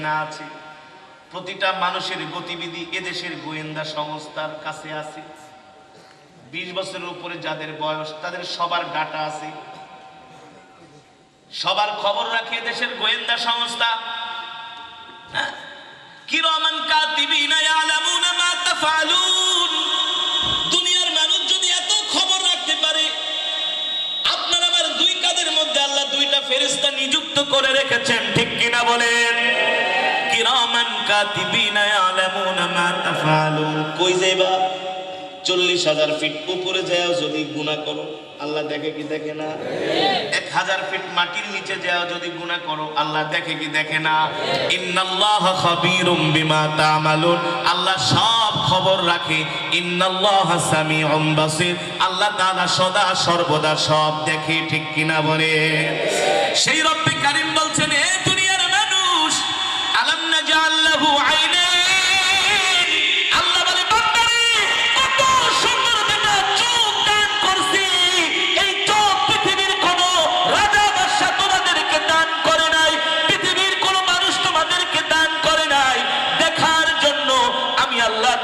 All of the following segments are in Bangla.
না আছে। প্রতিটা মানুষের গতিবিধি এদেশের গোয়েন্দা সংস্থার কাছে আছে। 20 বছরের উপরে যাদের বয়স তাদের সবার ডাটা আছে, সবার খবর রাখে দেশের গোয়েন্দা সংস্থা। কিরামান কাতিবিনা ইয়ালামুনা মা তাফআলুন। দুনিয়ার মানুষ যদি এত খবর রাখতে পারে, আপনার আমার দুই কাঁধের মধ্যে আল্লাহ দুইটা ফেরেশতা নিযুক্ত করে রেখেছেন, ঠিক কিনা বলেন? কিরামান কাতিবিনা ইয়ালামুনা মা তাফআলুন। কই যাইবা? 40,000 ফিট উপরে যাও যদি গুনাহ করো, আল্লাহ দেখে কি দেখে না? 1000 ফিট মাটির নিচে যাও যদি গুনাহ করো, আল্লাহ দেখে কি দেখে না? ইন্নাল্লাহা খাবীরুম বিমা তা'মালুন। আল্লাহ সব খবর রাখে। ইন্নাল্লাহা সামিউম বাসীর। আল্লাহ তাআলা সদা সর্বদা সব দেখে, ঠিক কিনা বলে? সেই রব্বে কারীম বলছেন, এ দুনিয়ার মানুষ, আলাম নাজআল লাহু আইনাইন।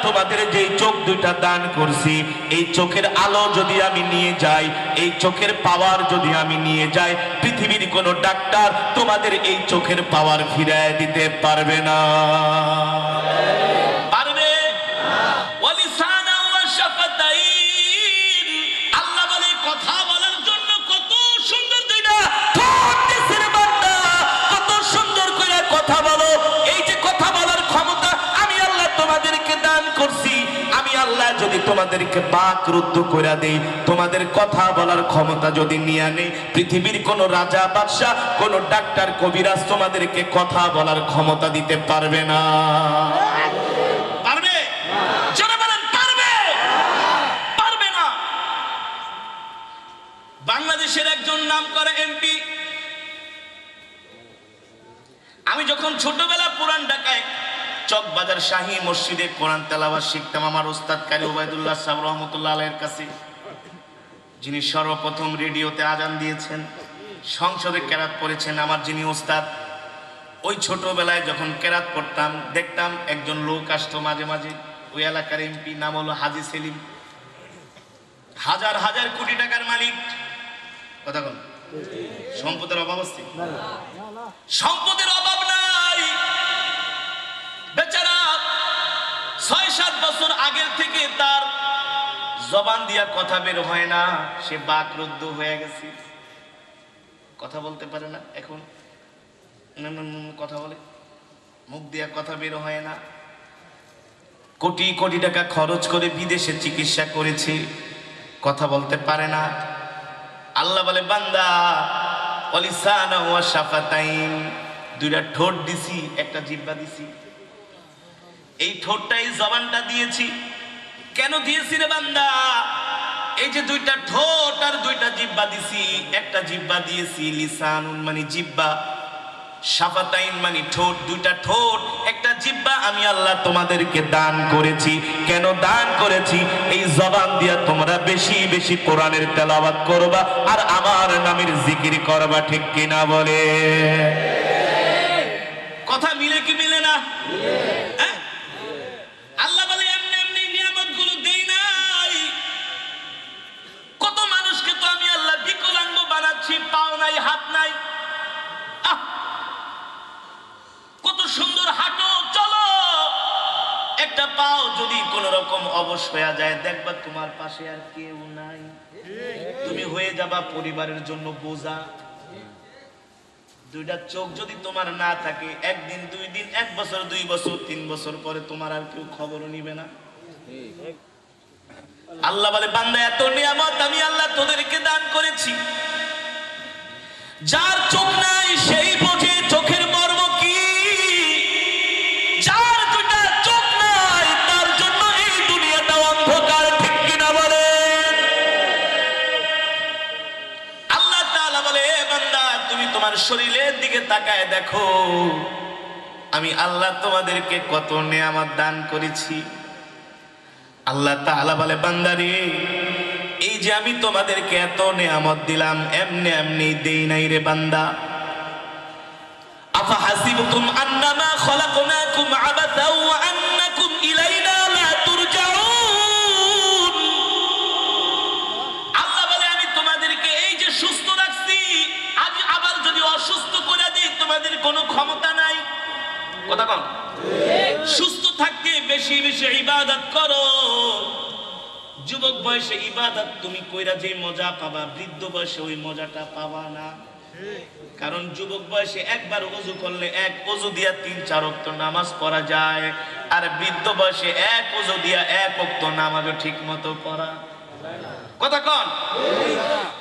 তোমাদের যেই চোখ দুইটা দান করছি, এই চোখের আলো যদি আমি নিয়ে যাই, এই চোখের পাওয়ার যদি আমি নিয়ে যাই, পৃথিবীর কোন ডাক্তার তোমাদের এই চোখের পাওয়ার ফিরিয়ে দিতে পারবে না। পারবে? ওয়ালিসানা ওয়া শাফাতাইন। আল্লাহ বলে কথা বলার জন্য কত সুন্দর দুইটা ঠোঁট দিয়েছেন বান্দা, কত সুন্দর করে কথা বলো। এই যে কথা বলার ক্ষমতা আমি আল্লাহ তোমাদেরকে দান করছি। আমি আল্লাহ যদি তোমাদেরকে বাক রুদ্ধ করে দেই, তোমাদের কথা বলার ক্ষমতা যদি নিয়ে নেই, পৃথিবীর কোন রাজা বাদশা, কোন ডাক্তার কবিরাজ তোমাদেরকে কথা বলার ক্ষমতা দিতে পারবে না। পারবে? জোরে বলেন, পারবে? পারবে না। বাংলাদেশের একজন নামকরা এমপি, আমি যখন ছোটবেলা পুরান ঢাকায় চকবাজার শাহী মসজিদে কোরআন তেলাওয়াত শিখতাম আমার ওস্তাদ কারি ওবায়দুল্লাহ সাহেব রহমতুল্লাহ আলাইহির কাছে, যিনি সর্বপ্রথম রেডিওতে আজান দিয়েছেন, সংসদে কেরাত পড়েছেন, আমার যিনি ওস্তাদ। ওই ছোটবেলায় যখন কেরাত পড়তাম দেখতাম একজন লোক আসতো মাঝে মাঝে, ওই এলাকার এমপি, নাম হলো হাজী সেলিম। হাজার হাজার কোটি টাকার মালিক। কথা বল, সম্পদের অভাব আছে? সম্পদের অভাব নাই। বেচারা 6-7 বছর আগের থেকে তার জবান দিয়া কথা বের হয় না, সে বাকরুদ্ধ হয়ে গেছে, কথা বলতে পারে না। এখন কথা বলে, মুখ দিয়া কথা বের হয় না। কোটি কোটি টাকা খরচ করে বিদেশে চিকিৎসা করেছে, কথা বলতে পারে না। আল্লাহ বলে, বান্দা ওয়ালিসানা ওয়া শাফাতাইন, দুইটা ঠোঁট দিছি, একটা জিহ্বা দিছি। এই ঠোঁটটাই জবানটা দিয়েছি। কেন দিয়েছি রে বান্দা? এই যে দুইটা ঠোঁট আর দুইটা জিহ্বা দিছি, একটা জিহ্বা দিয়েছি লিসানুন মানে জিহ্বা, শাফাতাইন মানে ঠোঁট, দুইটা ঠোঁট একটা জিহ্বা আমি আল্লাহ তোমাদেরকে দান করেছি। কেন দান করেছি? এই জবান দিয়া তোমরা বেশি বেশি কোরআনের তেলাওয়াত করবা আর আমার নামের জিকির করবা, ঠিক কিনা বলে? কথা মিলে কি মিলে না? আল্লাহ বলে এমনি এমনি নিয়ামত গুলো দেই নাই। কত মানুষকে তো আমি আল্লাহ বিকলাঙ্গ বানাচ্ছি, পাও নাই, হাত নাই। কত সুন্দর হাঁটো, চলো। একটা পাও যদি কোন রকম অবশ হয়ে যায়, দেখবা তোমার পাশে আর কেউ নাই, তুমি হয়ে যাবা পরিবারের জন্য বোঝা। দুইটা চোখ যদি তোমার না থাকে, একদিন, 2 দিন, 1 বছর, 2 বছর, 3 বছর পরে তোমার আর কেউ খবরও নিবে না। আল্লাহ বলে, বান্দা এত নিয়ামত আমি আল্লাহ তোদেরকে দান করেছি। যার চোখ নাই সেই বোঝে চোখের মর্ম কি। যার দুইটা চোখ নাই তার জন্য এই দুনিয়াটা অন্ধকার, ঠিক কিনা বলে? আল্লাহ তাআলা বলে, বান্দা তুমি তোমার শরীরের দিকে তাকায় দেখো, আমি আল্লাহ তোমাদেরকে কত নিয়ামত দান করেছি। আল্লাহ তাআলা বলে, বান্দারে এই যে আমি তোমাদেরকে এত নিয়ামত দিলাম, এমনি এমনি দেই নাই রে বান্দা। আফা হাসিবতুম আন্নামা খলাকনাকুম আবাসা ওয়া আন্নাকুম ইলাইনা লা তুরজাউন। আল্লাহ বলে আমি তোমাদেরকে এই যে সুস্থ রাখছি, আজ আবার যদি অসুস্থ করে দেই তোমাদের কোনো ক্ষমতা নাই। কথা কম। সুস্থ থাকতে বেশি বেশি ইবাদত করো। যুবক বয়সে ইবাদত তুমি কইরা যে মজা পাবা, বৃদ্ধ বয়সে ওই মজাটা পাবা না। কারণ যুবক বয়সে একবার ওযু করলে এক ওযু দিয়া 3-4 ওয়াক্ত নামাজ পড়া যায়, আর বৃদ্ধ বয়সে এক ওযু দিয়া 1 ওয়াক্ত নামাজও ঠিক মতো পড়া। কথা কোন?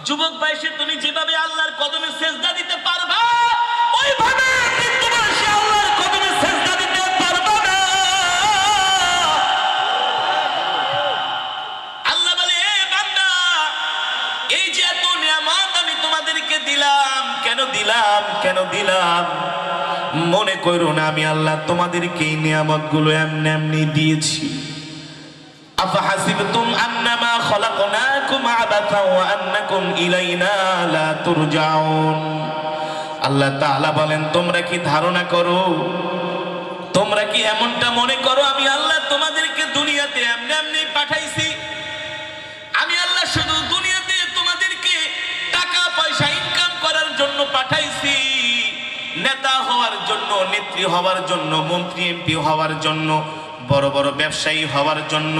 যুবক বয়সে তুমি যেভাবে আল্লাহর কদমে সিজদা দিতে পারবা, ওইভাবে বৃদ্ধ বয়সে আল্লাহর কদমে সিজদা দিতে পারবা না। আল্লাহ বলে এ বান্দা, এই যে এত নিয়ামত আমি তোমাদেরকে দিলাম, কেন দিলাম? কেন দিলাম? মনে করো না আমি আল্লাহ তোমাদেরকে এই নিয়ামতগুলো এমনি এমনি দিয়েছি। আফাহাসিবতুম আন্নামা খলাকনাকুম আবাসা ওয়া আন্নাকুম ইলাইনা লা তুরজাউন। আল্লাহ তাআলা বলেন তোমরা কি ধারণা করো, তোমরা কি এমনটা মনে করো আমি আল্লাহ তোমাদেরকে দুনিয়াতে এমনি এমনি পাঠাইছি? আমি আল্লাহ শুধু দুনিয়াতে তোমাদেরকে টাকা পয়সা ইনকাম করার জন্য পাঠাইছি, নেতা হওয়ার জন্য, নেত্রী হওয়ার জন্য, মন্ত্রী এমপি হওয়ার জন্য, বড় বড় ব্যবসায়ী হওয়ার জন্য,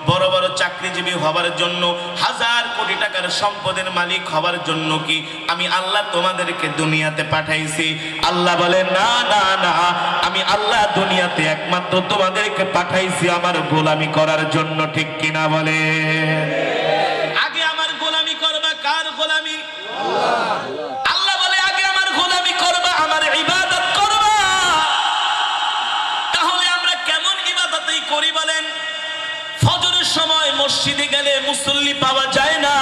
বড় বড় চাকরিজীবী হওয়ার জন্য, 1000 কোটি টাকার সম্পদের মালিক হওয়ার জন্য কি আমি আল্লাহ তোমাদেরকে দুনিয়াতে পাঠাইছি? আল্লাহ বলে না না না, আমি আল্লাহ দুনিয়াতে একমাত্র তোমাদেরকে পাঠাইছি আমার গোলামি করার জন্য। ঠিক কিনা বলে? আগে আমার গোলামি করবা। কার গোলামি? আল্লাহ বলে আগে আমার গোলামি করবা, আমার ইবাদত করবা। তাহলে আমরা কেমন ইবাদতই করি বলেন? ফজরের সময় মসজিদে গেলে মুসল্লি পাওয়া যায় না,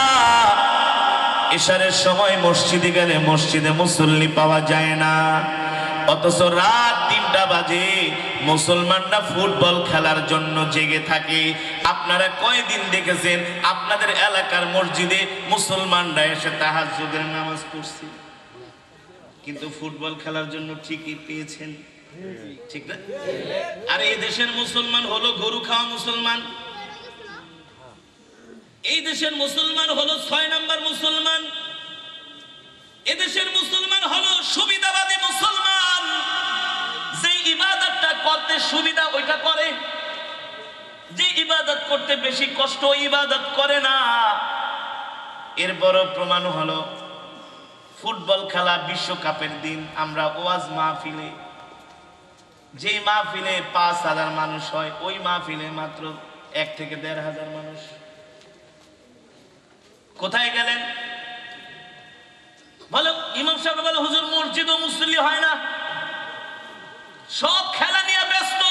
ইশারের সময় মসজিদে গেলে মসজিদে মুসল্লি পাওয়া যায় না, অথচ রাত 3টা বাজে মুসলমানরা ফুটবল খেলার জন্য জেগে থাকে। আপনারা কয়দিন দেখেছেন আপনাদের এলাকার মসজিদে মুসলমানরা এসে তাহাজ্জুদের নামাজ পড়ছে? কিন্তু ফুটবল খেলার জন্য ঠিকই পেয়েছেন, ঠিক না? আর এই দেশের মুসলমান হলো গরু খাওয়া মুসলমান, এই দেশের মুসলমান হলো 6 নম্বর মুসলমান, এদেশের মুসলমান হলো সুবিধাবাদী মুসলমান। যে ইবাদতটা করতে সুবিধা ওইটা করে, যে ইবাদত করতে বেশি কষ্ট ইবাদত করে না। এর বড় প্রমাণ হলো ফুটবল খেলা বিশ্বকাপের দিন আমরা ওয়াজ মাহফিলে, যে মাহফিলে 5000 মানুষ হয়, ওই মাহফিলে মাত্র 1 থেকে 1,500 মানুষ। কোথায় গেলেন? বলো ইমাম সাহেব বলে হুজুর মসজিদ ও মুসল্লি হয় না, সব খেলা নিয়ে ব্যস্ত।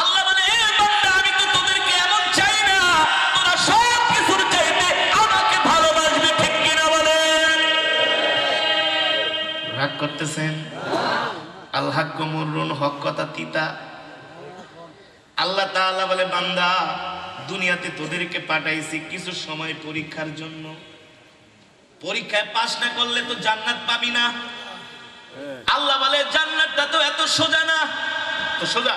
আল্লাহ বলে এ বান্দা আমি তো তোদেরকে এমন চাই না, তোরা সব কিছুর চাইতে আমাকে ভালোবাসবে। ঠিক কিনা বলেন? রাগ করতেছেন? আল হাক্কু মুররুন, হক কথা তিতা। আল্লাহ তাআলা বলে বান্দা দুনিয়াতে তোদেরকে পাঠাইছি কিছু সময় পরীক্ষার জন্য। পরীক্ষায় পাস না করলে তো জান্নাত পাবি না। আল্লাহ বলে জান্নাতটা তো এত সোজা না। তো সোজা?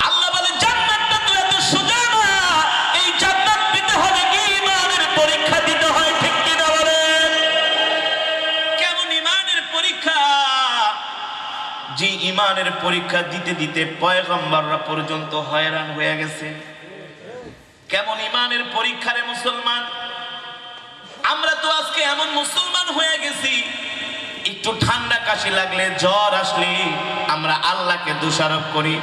আল্লাহ বলে জান্নাতটা তো এত সোজা না। এই জান্নাত পেতে হলে ঈমানের পরীক্ষা দিতে হয়। ঠিক কিনা বলেন? কেমন ঈমানের পরীক্ষা? যে ঈমানের পরীক্ষা দিতে দিতে পয়গম্বররা পর্যন্ত হয়রান হয়ে গেছে। কেমন ঈমানের পরীক্ষা রে মুসলমান? আমরা তো আজকে এমন মুসলমান হয়ে গেছি, একটু ঠান্ডা কাশি লাগলে, জ্বর আসলে আমরা আল্লাহকে দোষারোপ করি।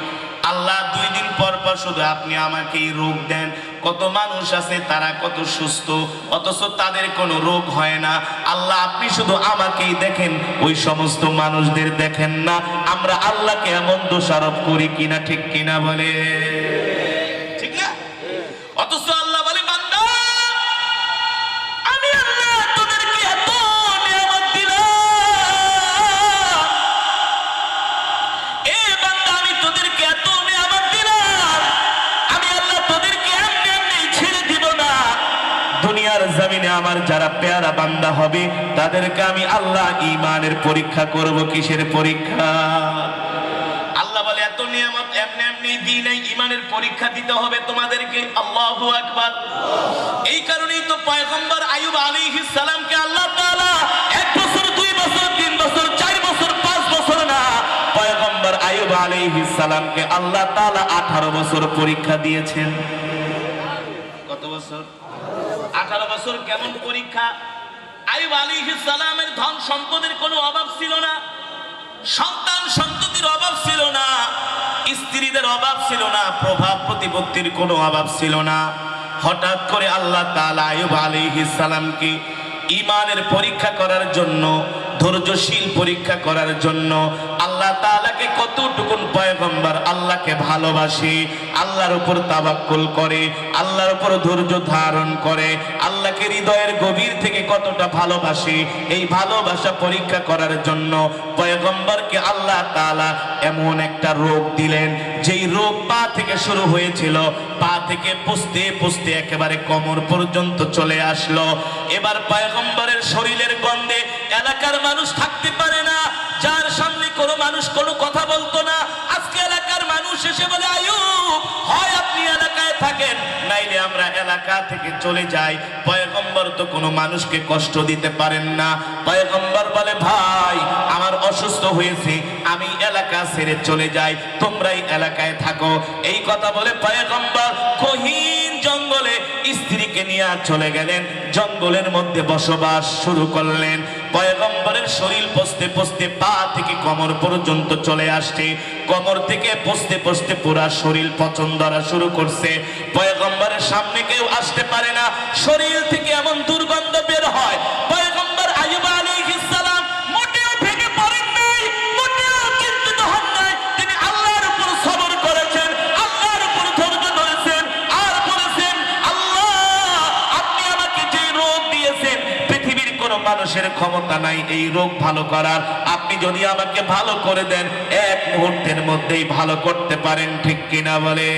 আল্লাহ 2 দিন পর পর শুধু আপনি আমাকে এই রোগ দেন। কত মানুষ আছে তারা কত সুস্থ, অথচ তাদের কোনো রোগ হয় না। আল্লাহ আপনি শুধু আমাকেই দেখেন, ওই সমস্ত মানুষদের দেখেন না। আমরা আল্লাহকে এমন দোষারোপ করি কিনা? ঠিক কিনা বলে? ঠিক না? অথচ আল্লাহ বলে বান্দা আমি আল্লাহ তোদেরকে এত নিয়ামত দিলাম, এ বান্দা আমি তোদেরকে এত নিয়ামত দিলাম, আমি আল্লাহ তোদেরকে এমনি এমনি ছেড়ে দিব না। দুনিয়ার দুনিয়ার জমিনে আমার যারা পেয়ারা বান্দা হবে তাদেরকে আমি আল্লাহ ঈমানের পরীক্ষা করব। কিসের পরীক্ষা? আল্লাহ বলে এত নিয়ামত এমনি এমনি দিই নাই, ঈমানের পরীক্ষা দিতে হবে তোমাদেরকে। আল্লাহু আকবার। এই কারণেই তো পয়গম্বর আইয়ুব আলাইহিস সালামকে আল্লাহ তাআলা 1 বছর 2 বছর 3 বছর 4 বছর 5 বছর না, পয়গম্বর আইয়ুব আলাইহিস সালামকে আল্লাহ তাআলা 18 বছর পরীক্ষা দিয়েছেন। কত বছর? 18 বছর। কেমন পরীক্ষা? আইয়ুব আলাইহিস সালামের ধন সম্পদের কোনো অভাব ছিল না, সন্তান সন্ততির অভাব ছিল না, স্ত্রীদের অভাব ছিল না, প্রভাব প্রতিপত্তির কোনো অভাব ছিল না। হঠাৎ করে আল্লাহ তাআলা আইয়ুব আলাইহিস সালামকে ঈমানের পরীক্ষা করার জন্য, ধৈর্যশীল পরীক্ষা করার জন্য আল্লাহ তাআলাকে কতটুকুন পয়গম্বর আল্লাহকে ভালোবাসে, আল্লাহর উপর তাওয়াক্কুল করে, আল্লাহর উপর ধৈর্য ধারণ করে, আল্লাহকে হৃদয়ের গভীর থেকে কতটা ভালোবাসে, এই ভালোবাসা পরীক্ষা করার জন্য পয়গম্বরকে আল্লাহ তাআলা এমন একটা রোগ দিলেন, যেই রোগ পা থেকে শুরু হয়েছিল, পা থেকে পুষতে পুষতে একেবারে কোমর পর্যন্ত চলে আসলো। এবার পয়গম্বরের শরীরের গন্ধে এলাকার মানুষ থাকতে পারে না, যার সামনে কোনো মানুষ কোনো কথা বলতো না। আজকে এলাকার মানুষ এসে বলে, আইয়ুব হয় আপনি এলাকায় থাকেন, নাইলে আমরা এলাকা থেকে চলে যাই। পয়গম্বর তো কোনো মানুষকে কষ্ট দিতে পারেন না। পয়গম্বর বলে, ভাই আমার অসুস্থ হয়েছে, আমি এলাকা ছেড়ে চলে যাই, তোমরাই এলাকায় থাকো। এই কথা বলে পয়গম্বর গহীন জঙ্গলে স্ত্রীকে নিয়ে চলে গেলেন, জঙ্গলের মধ্যে বসবাস শুরু করলেন। পয়গম্বরের শরীর পচতে পচতে পা থেকে কোমর পর্যন্ত চলে আসছে, কোমর থেকে পচতে পচতে পুরা শরীর পচন ধরা শুরু করছে। পয়গম্বরের সামনে কেউ আসতে পারে না, শরীর থেকে এমন দুর্গন্ধ বের হয়। পয়গম্বর আইয়ুব আলাইহিস সালাম মোটেও ভেঙে পড়েন নাই, মোটেও চিন্তিত হন নাই। তিনি আল্লাহর উপর সবর করেছেন, আল্লাহর উপর ধৈর্য ধরেছেন, আর বলেছেন, আল্লাহ আপনি আমাকে যে রোগ দিয়েছেন, পৃথিবীর কোনো মানুষের ক্ষমতা নাই এই রোগ ভালো করার। আপনি যদি আমাকে ভালো করে দেন, এক মুহূর্তের মধ্যেই ভালো করতে পারেন। ঠিক কিনা বলে?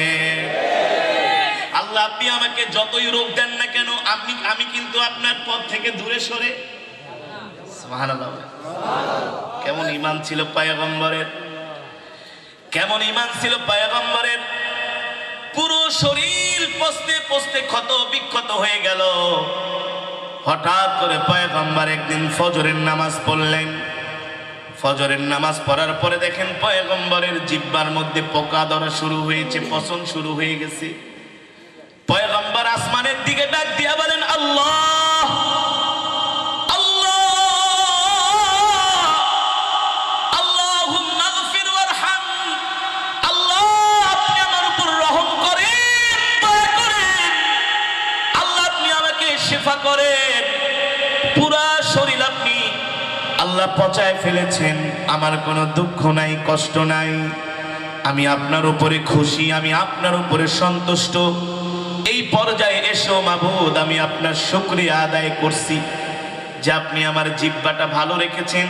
আল্লাহ আপনি আমাকে যতই রোগ দেন না কেন, আমি কিন্তু আপনার পথ থেকে দূরে সরে। সুবহানাল্লাহ। কেমন ঈমান ছিল পয়গম্বরের, কেমন ঈমান ছিল পয়গম্বরের। পুরো শরীর পচতে পচতে ক্ষত বিক্ষত হয়ে গেল। হঠাৎ করে পয়গম্বর একদিন ফজরের নামাজ পড়লেন। ফজরের নামাজ পড়ার পরে দেখেন পয়গম্বরের জিহ্বার মধ্যে পোকা ধরা শুরু হয়েছে, পচন শুরু হয়ে গেছে। পয়গম্বর আসমানের দিকে ডাক দিয়া বলেন, আল্লাহ আল্লাহ আল্লাহুম্মা গফির ওয়ারহাম, আল্লাহ আপনি আমার উপর রহম করেন, দয়া করেন, আল্লাহ আপনি আমাকে শিফা করেন। পুরা শরীর আপনি আল্লাহ পচায় ফেলেছেন, আমার কোনো দুঃখ নাই, কষ্ট নাই, আমি আপনার উপরে খুশি, আমি আপনার উপরে সন্তুষ্ট। এই পর্যায়ে এসো মাবুদ, আমি আপনার শুকরিয়া আদায় করছি যে আপনি আমার জিহ্বাটা ভালো রেখেছেন।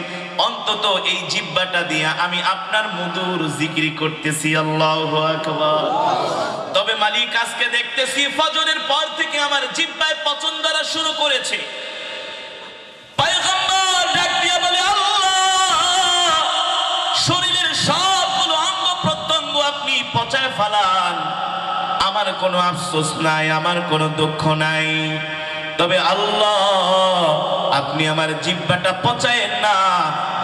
অন্তত এই জিহ্বাটা দিয়ে আমি আপনার মধুর জিকির করতেছি। আল্লাহু আকবার। তবে মালিক আজকে দেখতেছি ফজরের পর থেকে আমার জিহ্বায় পচন ধরা শুরু করেছে। পয়গম্বর ডাক দিয়া বলে, আল্লাহ শরীরের সবগুলো অঙ্গ প্রত্যঙ্গ আপনি পচায় ফেলান, আমার কোনো আফসোস নাই, আমার কোনো দুঃখ নাই। তবে আল্লাহ আপনি আমার জিহ্বাটা পচায়েন না।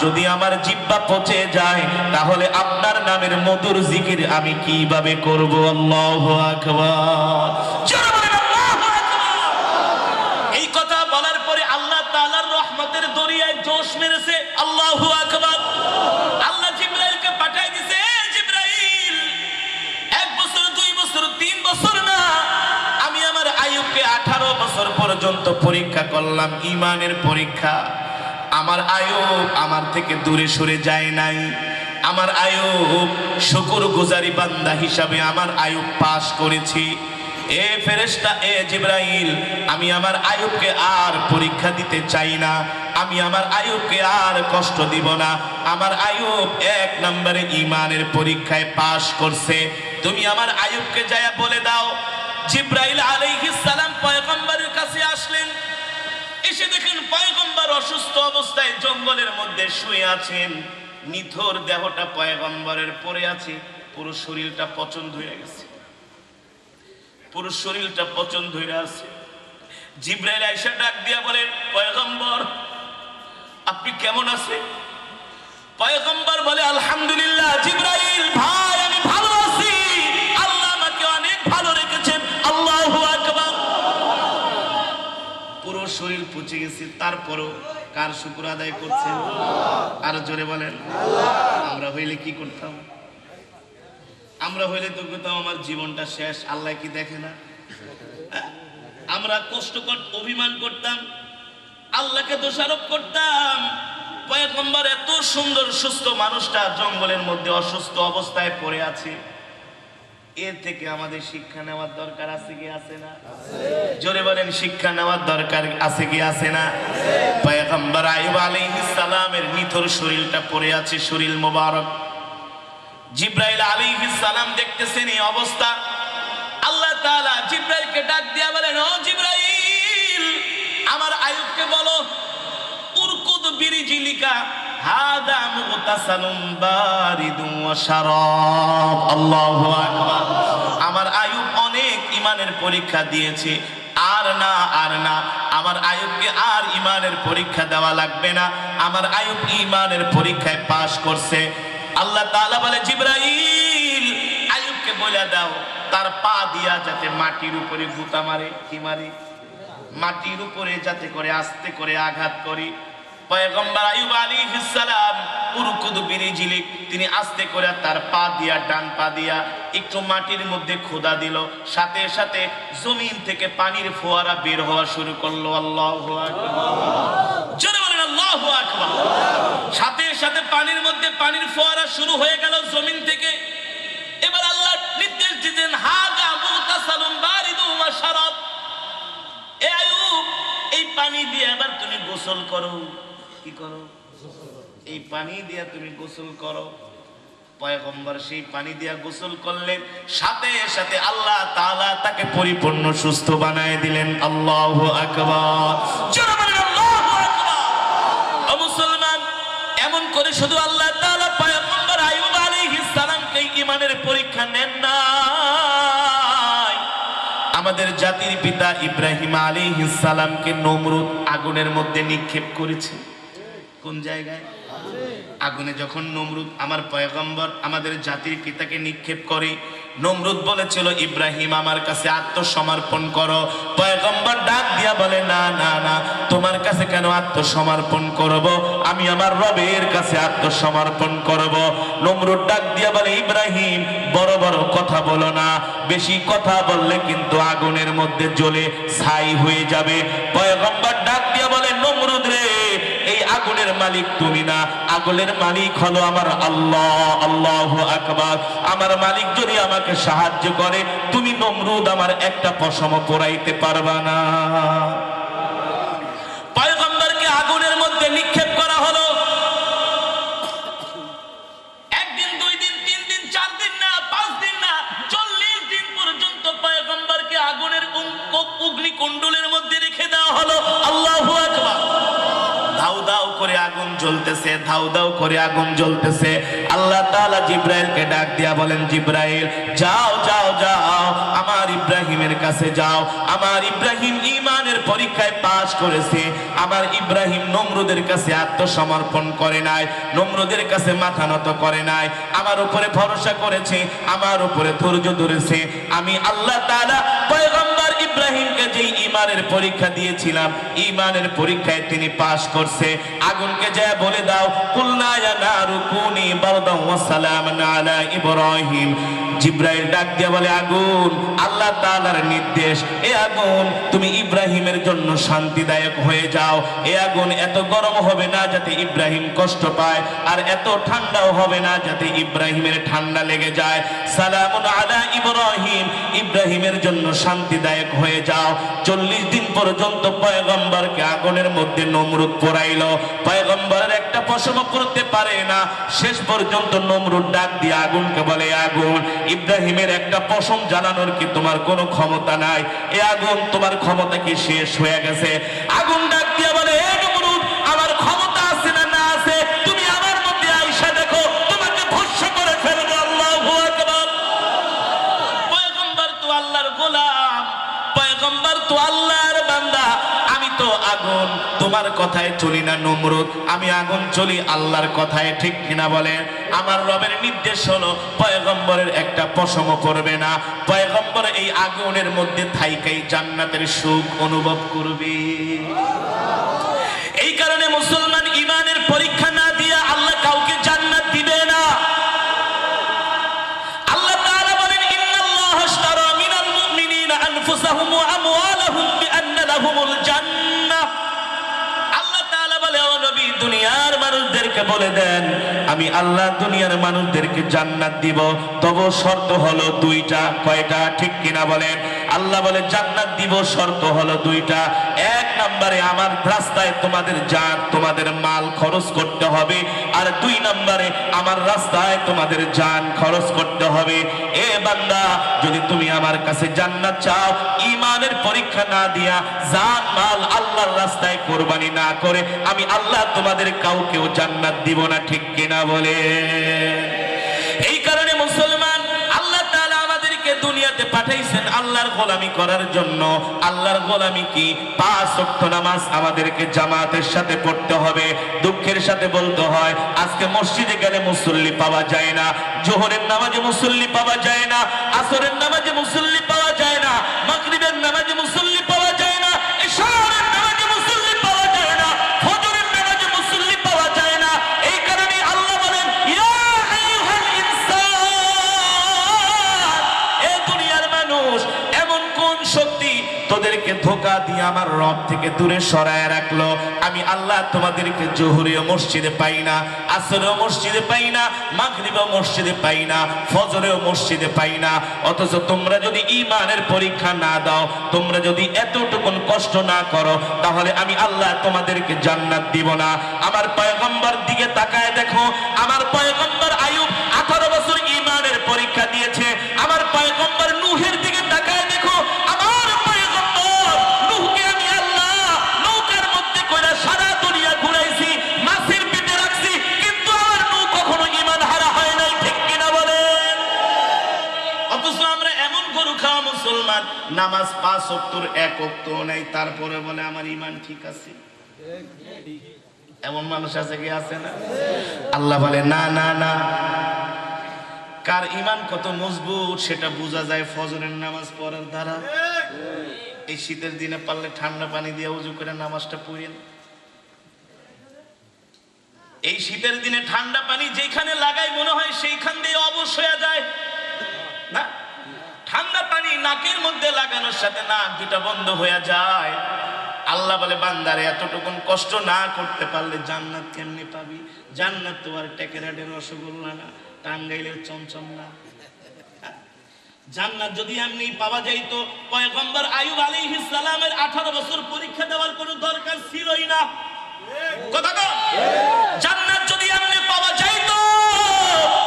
যদি আমার জিহ্বা পচে যায় তাহলে আপনার নামের মধুর জিকির আমি কিভাবে করব? আল্লাহু আকবার। এই কথা বলার পরে আল্লাহ তাআলার রহমতের দরিয়ায় জোশ মেরেছে। আল্লাহু আকবার। আল্লাহ জিবরাইলকে পাঠিয়ে দিয়েছে, জিবরাইল 1 বছর 2 বছর 3 বছর না, আমি আমার আইয়ুবকে 18 বছর পর্যন্ত পরীক্ষা করলাম, ঈমানের পরীক্ষা। আমার আইয়ুব আমার থেকে দূরে সরে যায় নাই। আমার আইয়ুব শুকরগুজারি বান্দা হিসাবে আমার আইয়ুব পাস করেছি। এ ফেরেশতা, এ জিবরাইল, আমি আমার আইয়ুবকে আর পরীক্ষা দিতে চাই না, আমি আমার আইয়ুবকে আর কষ্ট দিব না। আমার আইয়ুব 1 নম্বরে ঈমানের পরীক্ষায় পাস করছে। তুমি আমার আইয়ুবকে যায়া বলে দাও। জিবরাইল আলাইহিস সালাম পয়গম্বরের কাছে আসলেন। অসুস্থ অবস্থায় জঙ্গলের মধ্যে শুয়ে আছেন, নিথর দেহটা পয়গম্বরের পড়ে আছে, পুরো শরীরটা পচন ধরে গেছে, পুরো শরীরটা পচন ধরে আছে। জিবরাইল আয়েশা ডাক দিয়া বলেন, পয়গম্বর আপনি কেমন আছেন? পয়গম্বর বলে, আলহামদুলিল্লাহ জিবরাইল ভাই আমি ভালো আছি, আল্লাহ আমাকে অনেক ভালো রেখেছেন। আল্লাহু আকবার। পুরো শরীর পচে গেছে, তারপরও কার শুকর আদায় করছেন? আরো জোরে বলেন। আমরা হইলে কি করতাম? আমরা হইলে তো করতাম আমার জীবনটা শেষ, আল্লাহ কি দেখে না? আমরা কষ্ট অভিমান করতাম, আল্লাহকে দোষারোপ করতাম। পয়গম্বর এত সুন্দর সুস্থ মানুষটা জঙ্গলের মধ্যে অসুস্থ অবস্থায় পড়ে আছে, এর থেকে আমাদের শিক্ষা নেওয়ার দরকার আছে কি আছে না? জোরে বলেন, শিক্ষা নেওয়ার দরকার আছে কি আছে না? পয়গম্বর আইয়ুব আলাইহিস সালামের নিথর শরীরটা পড়ে আছে, শরীর মোবারক। জিবরাইল আলাইহিস সালাম দেখতেছেন এই অবস্থা। আল্লাহ তাআলা জিবরাইলকে ডাক দিয়া বলেন, ও জিবরাইল আমার আইয়ুবকে বলো, উরকুদ বিরিজিলিকা হাদা মুগতাসালুম বারিদুম ওয়া শারাব। আল্লাহু আকবার। আমার আইয়ুব অনেক ঈমানের পরীক্ষা দিয়েছে, আর না আর না, আমার আইয়ুবকে আর ঈমানের পরীক্ষা দেওয়া লাগবে না, আমার আইয়ুব ঈমানের পরীক্ষায় পাশ করছে। আল্লাহ তাআলা বলে, জিবরাইল আইয়ুবকে বলে দাও তার পা দিয়া যাতে মাটির উপরে গুতা মারে। কি মারে? মাটির উপরে যাতে করে আস্তে করে আঘাত করে। পয়গম্বর আইয়ুব আলাইহিস সালাম উরকুদ বিরিজিলিক, তিনি আস্তে করে তার পা দিয়া, ডান পা দিয়া একটু মাটির মধ্যে খোদা দিল, সাথে সাথে জমিন থেকে পানির ফোয়ারা বের হওয়া শুরু করলো। আল্লাহু আকবার। জোরে বলেন আল্লাহু আকবার। সাথে সাথে পানির মধ্যে পানির ফোয়ারা শুরু হয়ে গেল জমিন থেকে। এবার আল্লাহ নির্দেশ দিলেন, হাদা মুগতাসালুম বারিদুম ওয়া শারাব। এ আইয়ুব এই পানি দিয়ে এবার তুমি গোসল করো। কি করো? এই পানি দিয়ে তুমি গোসল করো। পয়গম্বর সেই পানি দিয়ে গোসল করলেন, সাথে সাথে আল্লাহ তাআলা তাকে পরিপূর্ণ সুস্থ বানায় দিলেন। আল্লাহু আকবার। জোরে বলেন আল্লাহু আকবার। ও মুসলমান, এমন করে শুধু আল্লাহ তাআলা পয়গম্বর আইয়ুব আলাইহিস সালামকে ঈমানের পরীক্ষা নেন না, আমাদের জাতির পিতা ইব্রাহিম আলাইহিস সালামকে নমরুদ আগুনের মধ্যে নিক্ষেপ করেছে। কোন জায়গায়? আগুনে। যখন নমরুদ আমার পয়গম্বর আমাদের জাতির পিতাকে নিক্ষেপ করে, নমরুদ বলেছিল, ইব্রাহিম আমার কাছে আত্মসমর্পণ করো। পয়গম্বর ডাক দিয়া বলে, না না না, তোমার কাছে কেন আত্মসমর্পণ করব? আমি আমার রবের কাছে আত্মসমর্পণ করব। নমরুদ ডাক দিয়া বলে, ইব্রাহিম বড় বড় কথা বলো না, বেশি কথা বললে কিন্তু আগুনের মধ্যে জ্বলে ছাই হয়ে যাবে। পয়গম্বর ডাক দিয়া বলে, নমরুদ রে, এই আগুনের মালিক তুমি না, আগুনের মালিক হলো আমার আল্লাহ। আল্লাহু আকবার। আমার মালিক যদি আমাকে সাহায্য করে, তুমি নমরুদ আমার একটা পশম পোড়াইতে পারবা না। পয়গম্বরকে আগুনের মধ্যে নিক্ষেপ করা হলো। একদিন, দুই দিন, তিন দিন, 4 দিন না, 5 দিন না, 40 দিন পর্যন্ত পয়গম্বরকে আগুনের অগ্নিকুণ্ডলের মধ্যে রেখে দেওয়া হলো। আল্লাহু আকবার। দাউ দাউ করে আগুন জ্বলতেছে, দাউ দাউ করে আগুন জ্বলতেছে। আল্লাহ তাআলা জিবরাইলকে ডাক দিয়া বলেন, জিবরাইল যাও যাও যাও, আমার ইব্রাহিমের কাছে যাও। আমার ইব্রাহিম ঈমানের পরীক্ষায় পাস করেছে। আমার ইব্রাহিম নমরুদের কাছে আত্মসমর্পণ করে নাই, নমরুদের কাছে মাথা নত করে নাই, আমার উপরে ভরসা করেছে, আমার উপরে ধৈর্য ধরেছে। আমি আল্লাহ তাআলা পয়গম্বর ইব্রাহিমকে যেই ঈমানের পরীক্ষা দিয়েছিলাম, ঈমানের পরীক্ষায় তিনি পাস করছে। আগুনকে যায় বলে দাও, কুলনা ইয়া নারু কুনি বারদান ওয়া সালামান আলা ইব্রাহিম। জিবরাইল ডাক দিয়ে বলে, আগুন আল্লাহ তাআলার নির্দেশ, এ আগুন তুমি ইব্রাহিমের জন্য শান্তিদায়ক হয়ে যাও। এ আগুন এত গরম হবে না যাতে ইব্রাহিম কষ্ট পায়, আর এত ঠান্ডাও হবে না যাতে ইব্রাহিমের ঠান্ডা লেগে যায়। সালামুন আলা ইব্রাহিম, ইব্রাহিমের জন্য শান্তিদায়ক হয়ে যাও। 40 দিন পর্যন্ত পয়গম্বরকে আগুনের মধ্যে নমরুদ পোড়াইলো। পয়গম্বরের একটা পশম করতে পারে না। শেষ পর্যন্ত নমরুদ ডাক দিয়ে আগুনকে বলে, আগুন ইব্রাহিমের একটা পশম জ্বালানোর কি তোমার কোনো ক্ষমতা নাই? এ আগুন তোমার ক্ষমতা কি শেষ হয়ে গেছে? আগুন ডাক দিয়ে বলে, এ নমরুদ গোলাম, পয়গম্বর তো আল্লাহর বান্দা, আমি তো আগুন, তোমার কথায় চলি না নমরুদ, আমি আগুন চলি আল্লাহর কথায়, ঠিক কিনা বলেন? আমার রবের নির্দেশ হলো পয়গম্বরের একটা পশমও পড়বে না, পয়গম্বর এই আগুনের মধ্যে থাইকাই জান্নাতের সুখ অনুভব করবে। এই কারণে মুসলমান ইমানের পরীক্ষা না দিয়া আল্লাহ কাউকে জান্নাত দিবে না। আল্লাহ তাআলা বলেন, ইন্নাল্লাহা আশতারা মিনাল মুমিনিনা আনফুসাহুম ওয়া আমওয়ালাহুম বিআন্না লাহুমুল জান্নাহ। আল্লাহ তাআলা বলে, ও নবী, দুনিয়ার মানুষদেরকে বলে দেন, আমি আল্লাহ দুনিয়ার মানুষদেরকে জান্নাত দিব, তবে শর্ত হলো দুইটা। কয়টা? ঠিক কিনা বলেন? আল্লাহ বলে জান্নাত দিব, শর্ত হলো দুইটা। এক নম্বরে আমার রাস্তায় তোমাদের জান, তোমাদের মাল খরচ করতে হবে, আর দুই নম্বরে আমার রাস্তায় তোমাদের জান খরচ করতে হবে। এ বান্দা, যদি তুমি আমার কাছে জান্নাত চাও, ঈমানের পরীক্ষা না দিয়া জান মাল আল্লাহর রাস্তায় কোরবানি না করে আমি আল্লাহ তোমাদের কাউকেও জান্নাত দিব না, ঠিক কিনা বলে? এই কারণে মুসলমান, আল্লাহ তাআলা আমাদেরকে দুনিয়াতে পাঠাইছেন আল্লাহর গোলামি করার জন্য। আল্লাহর গোলামি কি? 5 ওয়াক্ত নামাজ আমাদেরকে জামাতের সাথে পড়তে হবে। দুঃখের সাথে বলতে হয়, আজকে মসজিদে গেলে মুসল্লি পাওয়া যায় না, জোহরের নামাজে মুসল্লি পাওয়া যায় না, আসরের নামাজে মুসল্লি পাওয়া যায় না, মাগরিবের নামাজে মুসল্লি পাওয়া যায় না, ইশারের নামাজে মুসল্লি পাওয়া যায় না, ফজরের নামাজে মুসল্লি পাওয়া যায় না। এই কারণে আল্লাহ বলেন, ইয়া আইয়ুহাল ইনসান, এ দুনিয়ার মানুষ, এমন কোন শক্তি তোদেরকে ধোঁকা দিয়ে আমার রব থেকে দূরে সরায় রাখলো? আমি আল্লাহ তোমাদেরকে জোহরেও মসজিদে পাই না, আসরেও মসজিদে পাই না, মাগরিবেও মসজিদে পাই না, ফজরেও মসজিদে পাই না। অথচ তোমরা যদি ঈমানের পরীক্ষা না দাও, তোমরা যদি এতটুকুন কষ্ট না করো, তাহলে আমি আল্লাহ তোমাদেরকে জান্নাত দিব না। আমার পয়গম্বর দিকে তাকায় দেখো, আমার পয়গম্বর আইয়ুব 18 বছর ঈমানের পরীক্ষা দিয়েছে। আমার পয়গম্বর নূহের দিকে তাকায় দেখো, আমার পয়গম্বর নূহকে আমি আল্লাহ নৌকার মধ্যে কইরা সারা দুনিয়া ঘুরাইছি, মাছের পেটে রাখছি, কিন্তু আমার নূহ কখনো ঈমান হারা হয় নাই, ঠিক কিনা বলেন? অথচ আমরা এমন গরু খাওয়া মুসলমান, নামাজ 5 ওয়াক্তর 1 ওয়াক্ত নাই, তারপরে বলে আমার ঈমান ঠিক আছে। এমন মানুষ আছে কি? আছে না? আল্লাহ বলে, না না না, কার ঈমান কত মজবুত সেটা বোঝা যায় ফজরের নামাজ পড়ার দ্বারা। এই শীতের দিনে পারলে ঠান্ডা পানি দিয়ে উজু করে নামাজটা পড়েন। এই শীতের দিনে ঠান্ডা পানি যেখানে লাগাই মনে হয় সেইখান দিয়ে অবশ হয়ে যায় না? ঠান্ডা পানি নাকের মধ্যে লাগানোর সাথে নাক দুটা বন্ধ হয়ে যায়। আল্লাহ বলে, বান্দারে, এতটুকুন কষ্ট না করতে পারলে জান্নাত কেমনে পাবি? জান্নাত তো আর টেকেরাটের রসগোল্লা না, টাঙ্গাইলের চমচম না। জান্নাত যদি এমনি পাওয়া যাইতো, পয়গম্বর আইয়ুব আলাইহিস সালামের 18 বছর পরীক্ষা দেওয়ার কোনো দরকার ছিলই না। কথা কও, জান্নাত যদি এমনি পাওয়া যাইতো,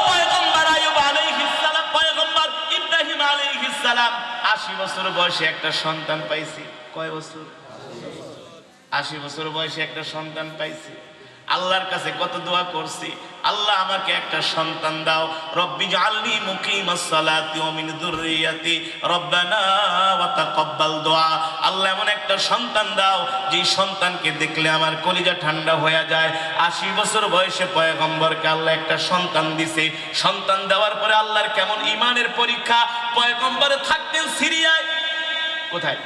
পয়গম্বর আইয়ুব আলাইহিস সালাম, পয়গম্বর ইব্রাহিম আলাইহিস সালাম 80 বছর বয়সে একটা সন্তান পাইছে। কয় বছর? 80 বছর বয়সে একটা সন্তান পাইছে। আল্লাহর কাছে কত দোয়া করছি, আল্লাহ আমাকে একটা সন্তান দাও, রব্বি জাআলনি মুকিমাস সালাতি ওয়া মিন যুররিয়াতি রব্বানা ওয়া তাকাব্বাল দুআ। আল্লাহ এমন একটা সন্তান দাও যে সন্তানকে দেখলে আমার কলিজা ঠান্ডা হয়ে যায়। 80 বছর বয়সে পয়গম্বরকে আল্লাহ একটা সন্তান দিছে। সন্তান দেওয়ার পরে আল্লাহর কেমন ঈমানের পরীক্ষা। পয়গম্বর থাকতেন সিরিয়ায়। কোথায়?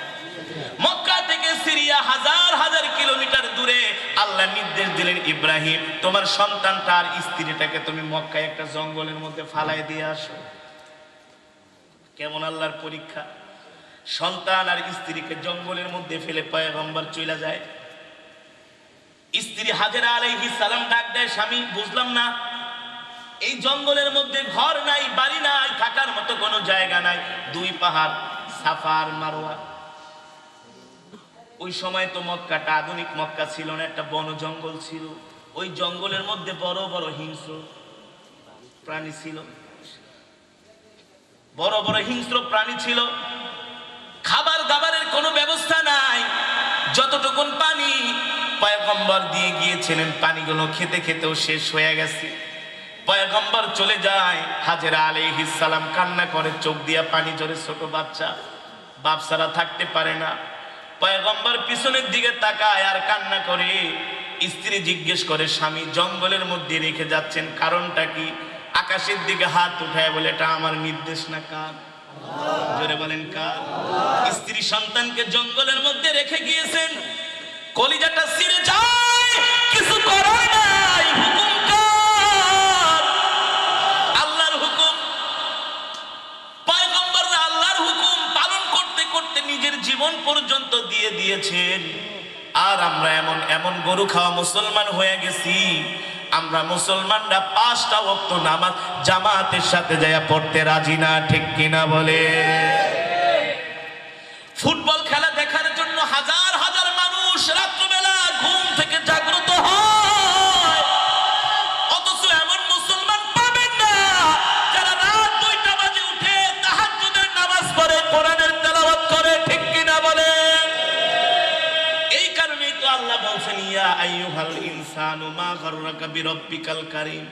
মক্কা থেকে সিরিয়া হাজার হাজার কিলোমিটার দূরে। আল্লাহ নির্দেশ দিলেন, ইব্রাহিম, তোমার সন্তানটা আর স্ত্রীটাকে তুমি মক্কায় একটা জঙ্গলের মধ্যে ফালাই দিয়ে আসো। কেমন আল্লাহর পরীক্ষা! সন্তান আর স্ত্রীকে জঙ্গলের মধ্যে ফেলে পয়গম্বর চলে যায়। স্ত্রী হাজেরা আলাইহিস সালাম ডাক দেয়, স্বামী, বুঝলাম না, এই জঙ্গলের মধ্যে ঘর নাই, বাড়ি নাই, থাকার মতো কোনো জায়গা নাই, 2 পাহাড়, সাফা আর মারওয়া। ওই সময় তো মক্কাটা আধুনিক মক্কা ছিল না, একটা বন জঙ্গল ছিল। ওই জঙ্গলের মধ্যে বড় বড় হিংস্র প্রাণী ছিল, বড় বড় হিংস্র প্রাণী ছিল। খাবার দাবারের কোনো ব্যবস্থা নাই। যতটুকুন পানি পয়গম্বর দিয়ে গিয়েছিলেন, পানিগুলো খেতে খেতেও শেষ হয়ে গেছে। পয়গম্বর চলে যায়, হাজেরা আলাইহিস সালাম কান্না করে, চোখ দিয়া পানি ঝরে, ছোট বাচ্চা। বাপ ছাড়া থাকতে পারে না। পয়গম্বর পিছনের দিকে তাকায় আর কান্না করে। স্ত্রী জিজ্ঞেস করে, স্বামী জঙ্গলের মধ্যে রেখে যাচ্ছেন, কারণটা কি? আকাশের দিকে হাত উঠায় বলে, এটা আমার নির্দেশ না। কার? জোরে বলেন কার? স্ত্রী সন্তানকে জঙ্গলের মধ্যে রেখে গিয়েছেন। কলিজাটা ছিঁড়ে যায়, কিছু করার নাই। হুকুম কার? আল্লাহর হুকুম। পয়গম্বররা আল্লাহর হুকুম পালন করতে করতে নিজের জীবন পর্যন্ত দিয়ে দিয়েছেন। আর আমরা এমন এমন গরু খাওয়া মুসলমান হয়ে গেছি। আমরা মুসলমানরা 5টা ওয়াক্ত নামাজ জামাতের সাথে যায়া পড়তে রাজি না, ঠিক কিনা বলে? ফুটবল খেলা দেখার জন্য হাজার হাজার মানুষ রাত্রিবেলা ঘুম থেকে জাগ্রত হয়, অথচ এমন মুসলমান পাবেন না যারা রাত 2টা বাজে উঠে তাহাজ্জুদের নামাজ পড়ে, কোরআনের তেলাওয়াত করে, ঠিক কিনা বলে? এই কারণেই তো আল্লাহ বলছেন, ইয়া আইয়ুহাল ইনসানু মা গাররাকা বিরাব্বিকাল কারীম।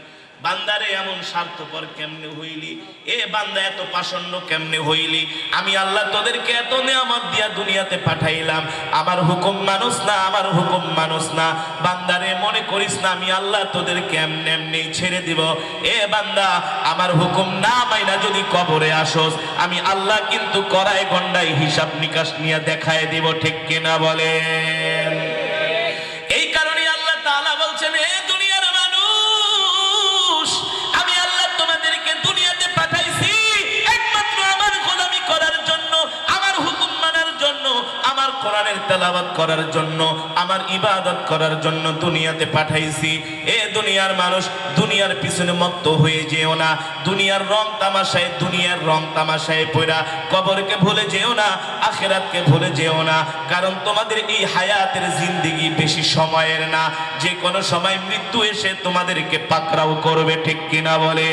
বান্দারে এমন স্বার্থপর কেমনে হইলি? এ বান্দা এত পাষণ্ড কেমনে হইলি? আমি আল্লাহ তোদেরকে এত নিয়ামত দিয়া দুনিয়াতে পাঠাইলাম, আমার হুকুম মানুষ না, আমার হুকুম মানুষ না। বান্দারে মনে করিস না আমি আল্লাহ তোদেরকে এমনি এমনি ছেড়ে দিব। এ বান্দা, আমার হুকুম না মাইনা যদি কবরে আসোস, আমি আল্লাহ কিন্তু কড়াই গন্ডাই হিসাব নিকাশ নিয়ে দেখায় দিব, ঠিক কিনা বলেন? এই কারণে আল্লাহ তাআলা বলছেন, এ দুনিয়ার মানুষ, আমি আল্লাহ তোমাদেরকে দুনিয়াতে পাঠাইছি একমাত্র আমার গোলামি করার জন্য, আমার হুকুম মানার জন্য, আমার কোরআনের তেলাওয়াত করার জন্য, আমার ইবাদত করার জন্য দুনিয়াতে পাঠাইছি। এ দুনিয়ার মানুষ, দুনিয়ার পিছনে মত্ত হয়ে যেও না। দুনিয়ার রং তামাশায় পড়া কবরকে ভুলে যেও না, আখিরাতকে ভুলে যেও না। কারণ তোমাদের এই হায়াতের জিন্দেগি বেশি সময়ের না, যে কোনো সময় মৃত্যু এসে তোমাদেরকে পাকড়াও করবে, ঠিক কিনা বলে?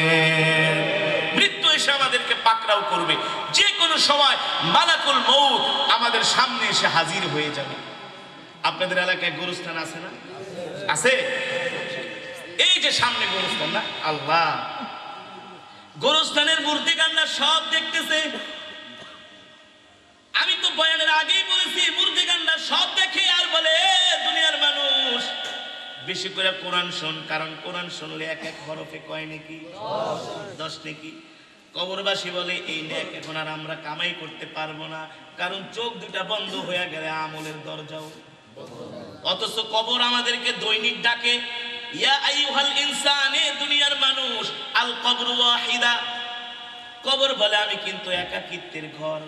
মৃত্যু এসে আমাদেরকে পাকড়াও করবে। যে কোনো সময় মালাকুল মউত আমাদের সামনে এসে হাজির হয়ে যাবে। আপনাদের এলাকায় গোরস্থান আছে না? আছে? এই যে সামনে গোরস্থান না, আল্লাহ, গোরস্থানের মূর্তি কান্না সব দেখতেছে। আমি তো বয়ানের আগেই বলেছি, মূর্তি কান্না সব দেখে আর বলে, দুনিয়ার মানুষ বেশি করে কোরআন শোন, কারণ কোরআন শুনলে এক এক হরফে কয় নাকি? 10 নাকি। কবরবাসী বলে, এই নেক এখন আর আমরা কামাই করতে পারবো না, কারণ চোখ দুটা বন্ধ হয়ে গেলে আমলের দরজাও। অথচ কবর আমাদেরকে দৈনিক ডাকে, ইয়া আইয়ুহাল ইনসান, এ দুনিয়ার মানুষ, আল কবরু ওয়াহিদা। কবর বলে, আমি কিন্তু একাকিত্বের ঘর।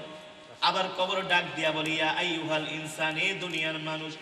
আবার কবর ডাক দিয়া বলি, ইয়া আইয়ুহাল ইনসান, এ দুনিয়ার মানুষ,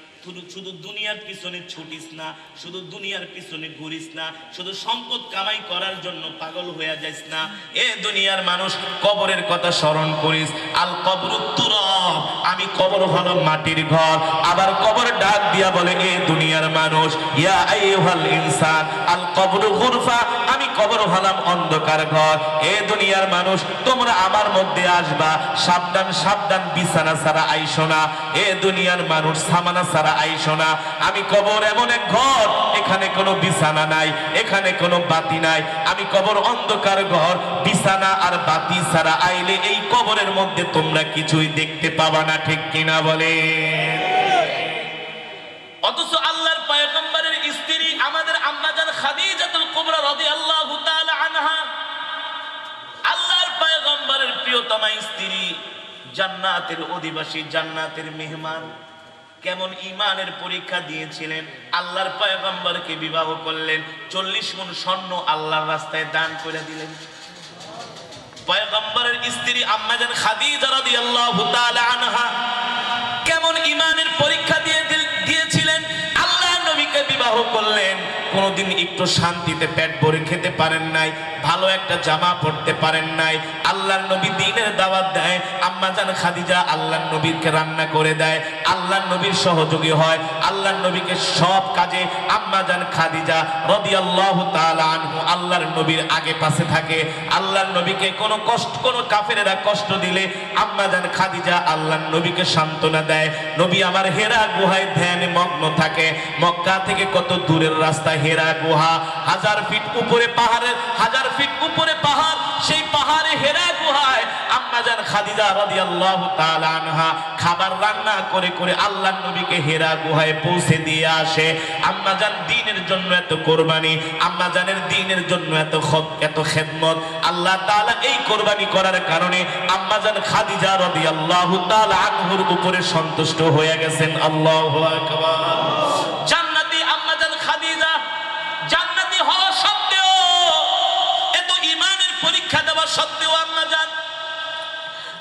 শুধু দুনিয়ার পিছনে ছুটিস না, শুধু দুনিয়ার পিছনে ঘুরিস না, শুধু সম্পদ কামাই করার জন্য পাগল হয়ে যাইস না। এ দুনিয়ার মানুষ, কবরের কথা স্মরণ করিস। আল কবরুত তুরাব, আমি কবর হলো মাটির ঘর। আবার কবর ডাক দিয়া বলে, এ দুনিয়ার মানুষ, ইয়া আইয়ুহাল ইনসান, আল কবরু গুরফা, আমি কবর হলাম অন্ধকার ঘর। এ দুনিয়ার মানুষ, তোমরা আমার মধ্যে আসবা, সাবধান সাবধান, বিছানা ছাড়া আইসো না। এ দুনিয়ার মানুষ, সামানা ছাড়া আইসো না। আমি কবর এমন এক ঘর, এখানে কোনো বিছানা নাই, এখানে কোনো বাতি নাই। আমি কবর অন্ধকার ঘর, বিছানা আর বাতি ছাড়া আইলে এই কবরের মধ্যে তোমরা কিছুই দেখতে পাবা না, ঠিক কিনা বলে? অথচ আল্লাহর পয়গম্বরের স্ত্রী আমাদের আম্মাজান খাদিজাতুল কুবরা রাদিয়াল্লাহু তাআলা আনহা, আল্লাহর পয়গম্বরের প্রিয়তমা স্ত্রী, জান্নাতের অধিবাসী, জান্নাতের মেহমান, কেমন ঈমানের পরীক্ষা দিয়েছিলেন। আল্লাহর পয়গম্বরকে বিবাহ করলেন, 40 মণ স্বর্ণ আল্লাহর রাস্তায় দান করে দিলেন। পয়গম্বরের স্ত্রী আম্মাজান খাদিজা রাদিয়াল্লাহু তাআলা আনহা কেমন ঈমানের পরীক্ষা দিয়েছিলেন। আল্লাহ নবীকে বিবাহ করলেন, কোনদিন একটু শান্তিতে পেট ভরে খেতে পারেন নাই, ভালো একটা জামা পরতে পারেন নাই। আল্লাহর নবী দ্বীনের দাওয়াত দেয়, আম্মাজান খাদিজা আল্লাহর নবীকে রান্না করে দেয়, আল্লাহর নবীর সহযোগী হয়, আল্লাহর নবীকে সব কাজে আম্মাজান খাদিজা রাদিয়াল্লাহু তাআলা আনহু আল্লাহর নবীর আগে পাশে থাকে। আল্লাহর নবীকে কোনো কাফেরেরা কষ্ট দিলে আম্মাজান খাদিজা আল্লাহর নবীকে সান্ত্বনা দেয়। নবী আমার হেরা গুহায় ধ্যানে মগ্ন থাকে। মক্কা থেকে কত দূরের রাস্তা হেরা গুহা, 1000 ফিট উপরে পাহাড়ের, 1000 ফিট উপরে পাহাড়, সেই পাহাড়ে হেরা গুহায় আম্মাজান খাদিজা খাদিজা রাদিয়াল্লাহু তাআলা আনহা খাবার রান্না করে করে আল্লাহর নবীকে হেরা গুহায় পৌঁছে দিয়ে আসে। আম্মা জান দ্বীনের জন্য এত কোরবানি, আম্মা জানের দ্বীনের জন্য এত খেদমত, আল্লাহ তাআলা এই কোরবানি করার কারণে আম্মা জান খাদিজা রাদিয়াল্লাহু তাআলা আনহুর উপরে সন্তুষ্ট হয়ে গেছেন। আল্লাহু আকবার। জান্নাতি আম্মা জান খাদিজা জান্নাতি হওয়া সত্ত্বেও, এত ঈমানের পরীক্ষা দেওয়া সত্ত্বেও আম্মা জান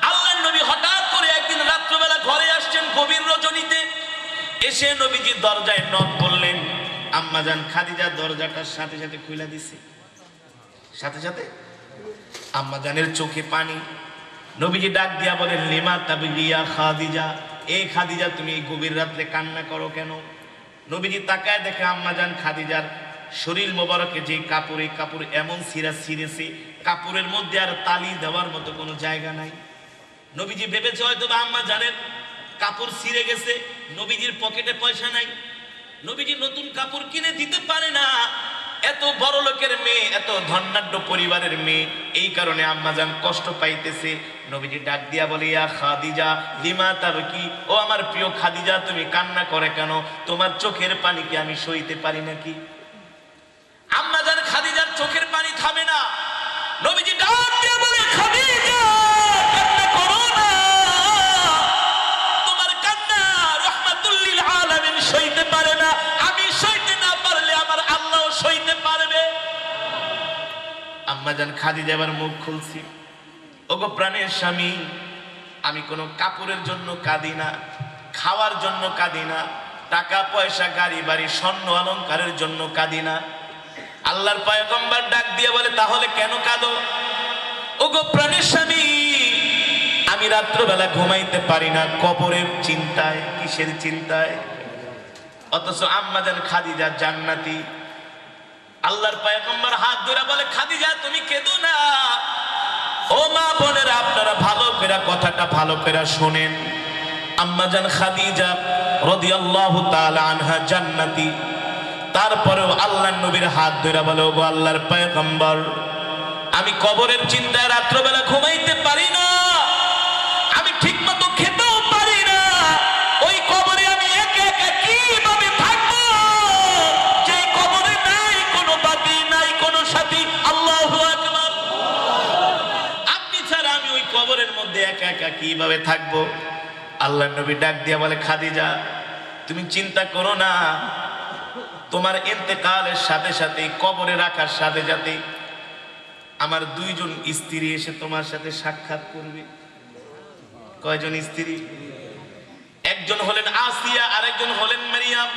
আল্লাহর নবী হঠাৎ করে একদিন রাত্রিবেলা ঘরে আসছেন গভীর রজনীতে, এসে নবীজি দরজায় নক করলেন। আম্মা জান খাদিজা দরজাটার সাথে সাথে খুলে দিছে, সাথে সাথে আম্মা জানের চোখে পানি। নবীজি ডাক দিয়া বলেন, লিমা তাবগিয়া খাদিজা, এই খাদিজা তুমি এই গভীর রাত্রে কান্না করো কেন? নবীজি তাকায় দেখে আম্মা জান খাদিজার শরীর মোবারকে যে কাপড়, এই কাপড় এমন ছিঁড়েছে, কাপড়ের মধ্যে আর তালি দেওয়ার মতো কোনো জায়গা নাই। নবীজি ভেবেছে হয়তো বা আম্মা জানের কাপড় ছিঁড়ে গেছে, নবীজির পকেটে পয়সা নাই, নবীজি নতুন কাপড় কিনে দিতে পারে না। এত বড় লোকের মেয়ে, এত ধনাঢ্য পরিবারের মেয়ে, এই কারণে আম্মা জান কষ্ট পাইতেছে। নবীজি ডাক দিয়া বলে, ইয়া খাদিজা লিমা তাবকি, ও আমার প্রিয় খাদিজা তুমি কান্না করে কেন? তোমার চোখের পানি কি আমি সইতে পারি নাকি? আম্মা জান খাদিজার চোখের পানি থামে না। নবীজি ডাক দিয়া বলে, খাদিজা কান্না করো না, তোমার কান্না রাহমাতুল লিল আলামিন সইতে পারে না, আমি সইতে না পারলে আমার আল্লাহও সইতে পারবে। আম্মা জান খাদিজা এবার মুখ খুলছি, ওগো প্রাণের স্বামী, আমি কোনো কাপড়ের জন্য কাঁদি না, খাওয়ার জন্য কাঁদি না, টাকা পয়সা গাড়ি বাড়ি স্বর্ণ অলংকারের জন্য কাঁদি না। আল্লাহর পয়গম্বর ডাক দিয়ে বলে, তাহলে কেন কাঁদো? ওগো প্রাণের স্বামী, আমি রাত্রবেলা ঘুমাইতে পারি না কবরের চিন্তায়। কিসের চিন্তায়? অথচ আম্মা জান খাদিজা জান্নাতি। আল্লাহর পয়গম্বর হাত ধরে বলে, খাদিজা তুমি কেঁদো না। ও মা বোনেরা, আপনারা ভালো করে কথাটা ভালো করে শোনেন। আম্মা জান খাদিজা রাদিয়াল্লাহু তাআলা আনহা জান্নাতি, তারপরেও আল্লাহর নবীর হাত ধরে বলে, ওগো আল্লাহর পয়গম্বর, আমি কবরের চিন্তায় রাত্রবেলা ঘুমাইতে পারি না, আমি ঠিক মতো খেতেও পারি না, ওই কবরে আমি একা একা কিভাবে থাকবো, যে কবরে নাই কোনো বাতি, নাই কোনো সাথী। আল্লাহু আকবার। আপনি ছাড়া আমি ওই কবরের মধ্যে একা একা কিভাবে থাকবো? আল্লাহর নবী ডাক দিয়া বলে, খাদিজা তুমি চিন্তা করো না, তোমার ইন্তেকালের সাথে সাথে, কবরে রাখার সাথে সাথে আমার দুইজন স্ত্রী এসে তোমার সাথে সাক্ষাৎ করবে। কয়জন স্ত্রী? একজন হলেন আসিয়া, আরেকজন হলেন মারিয়াম।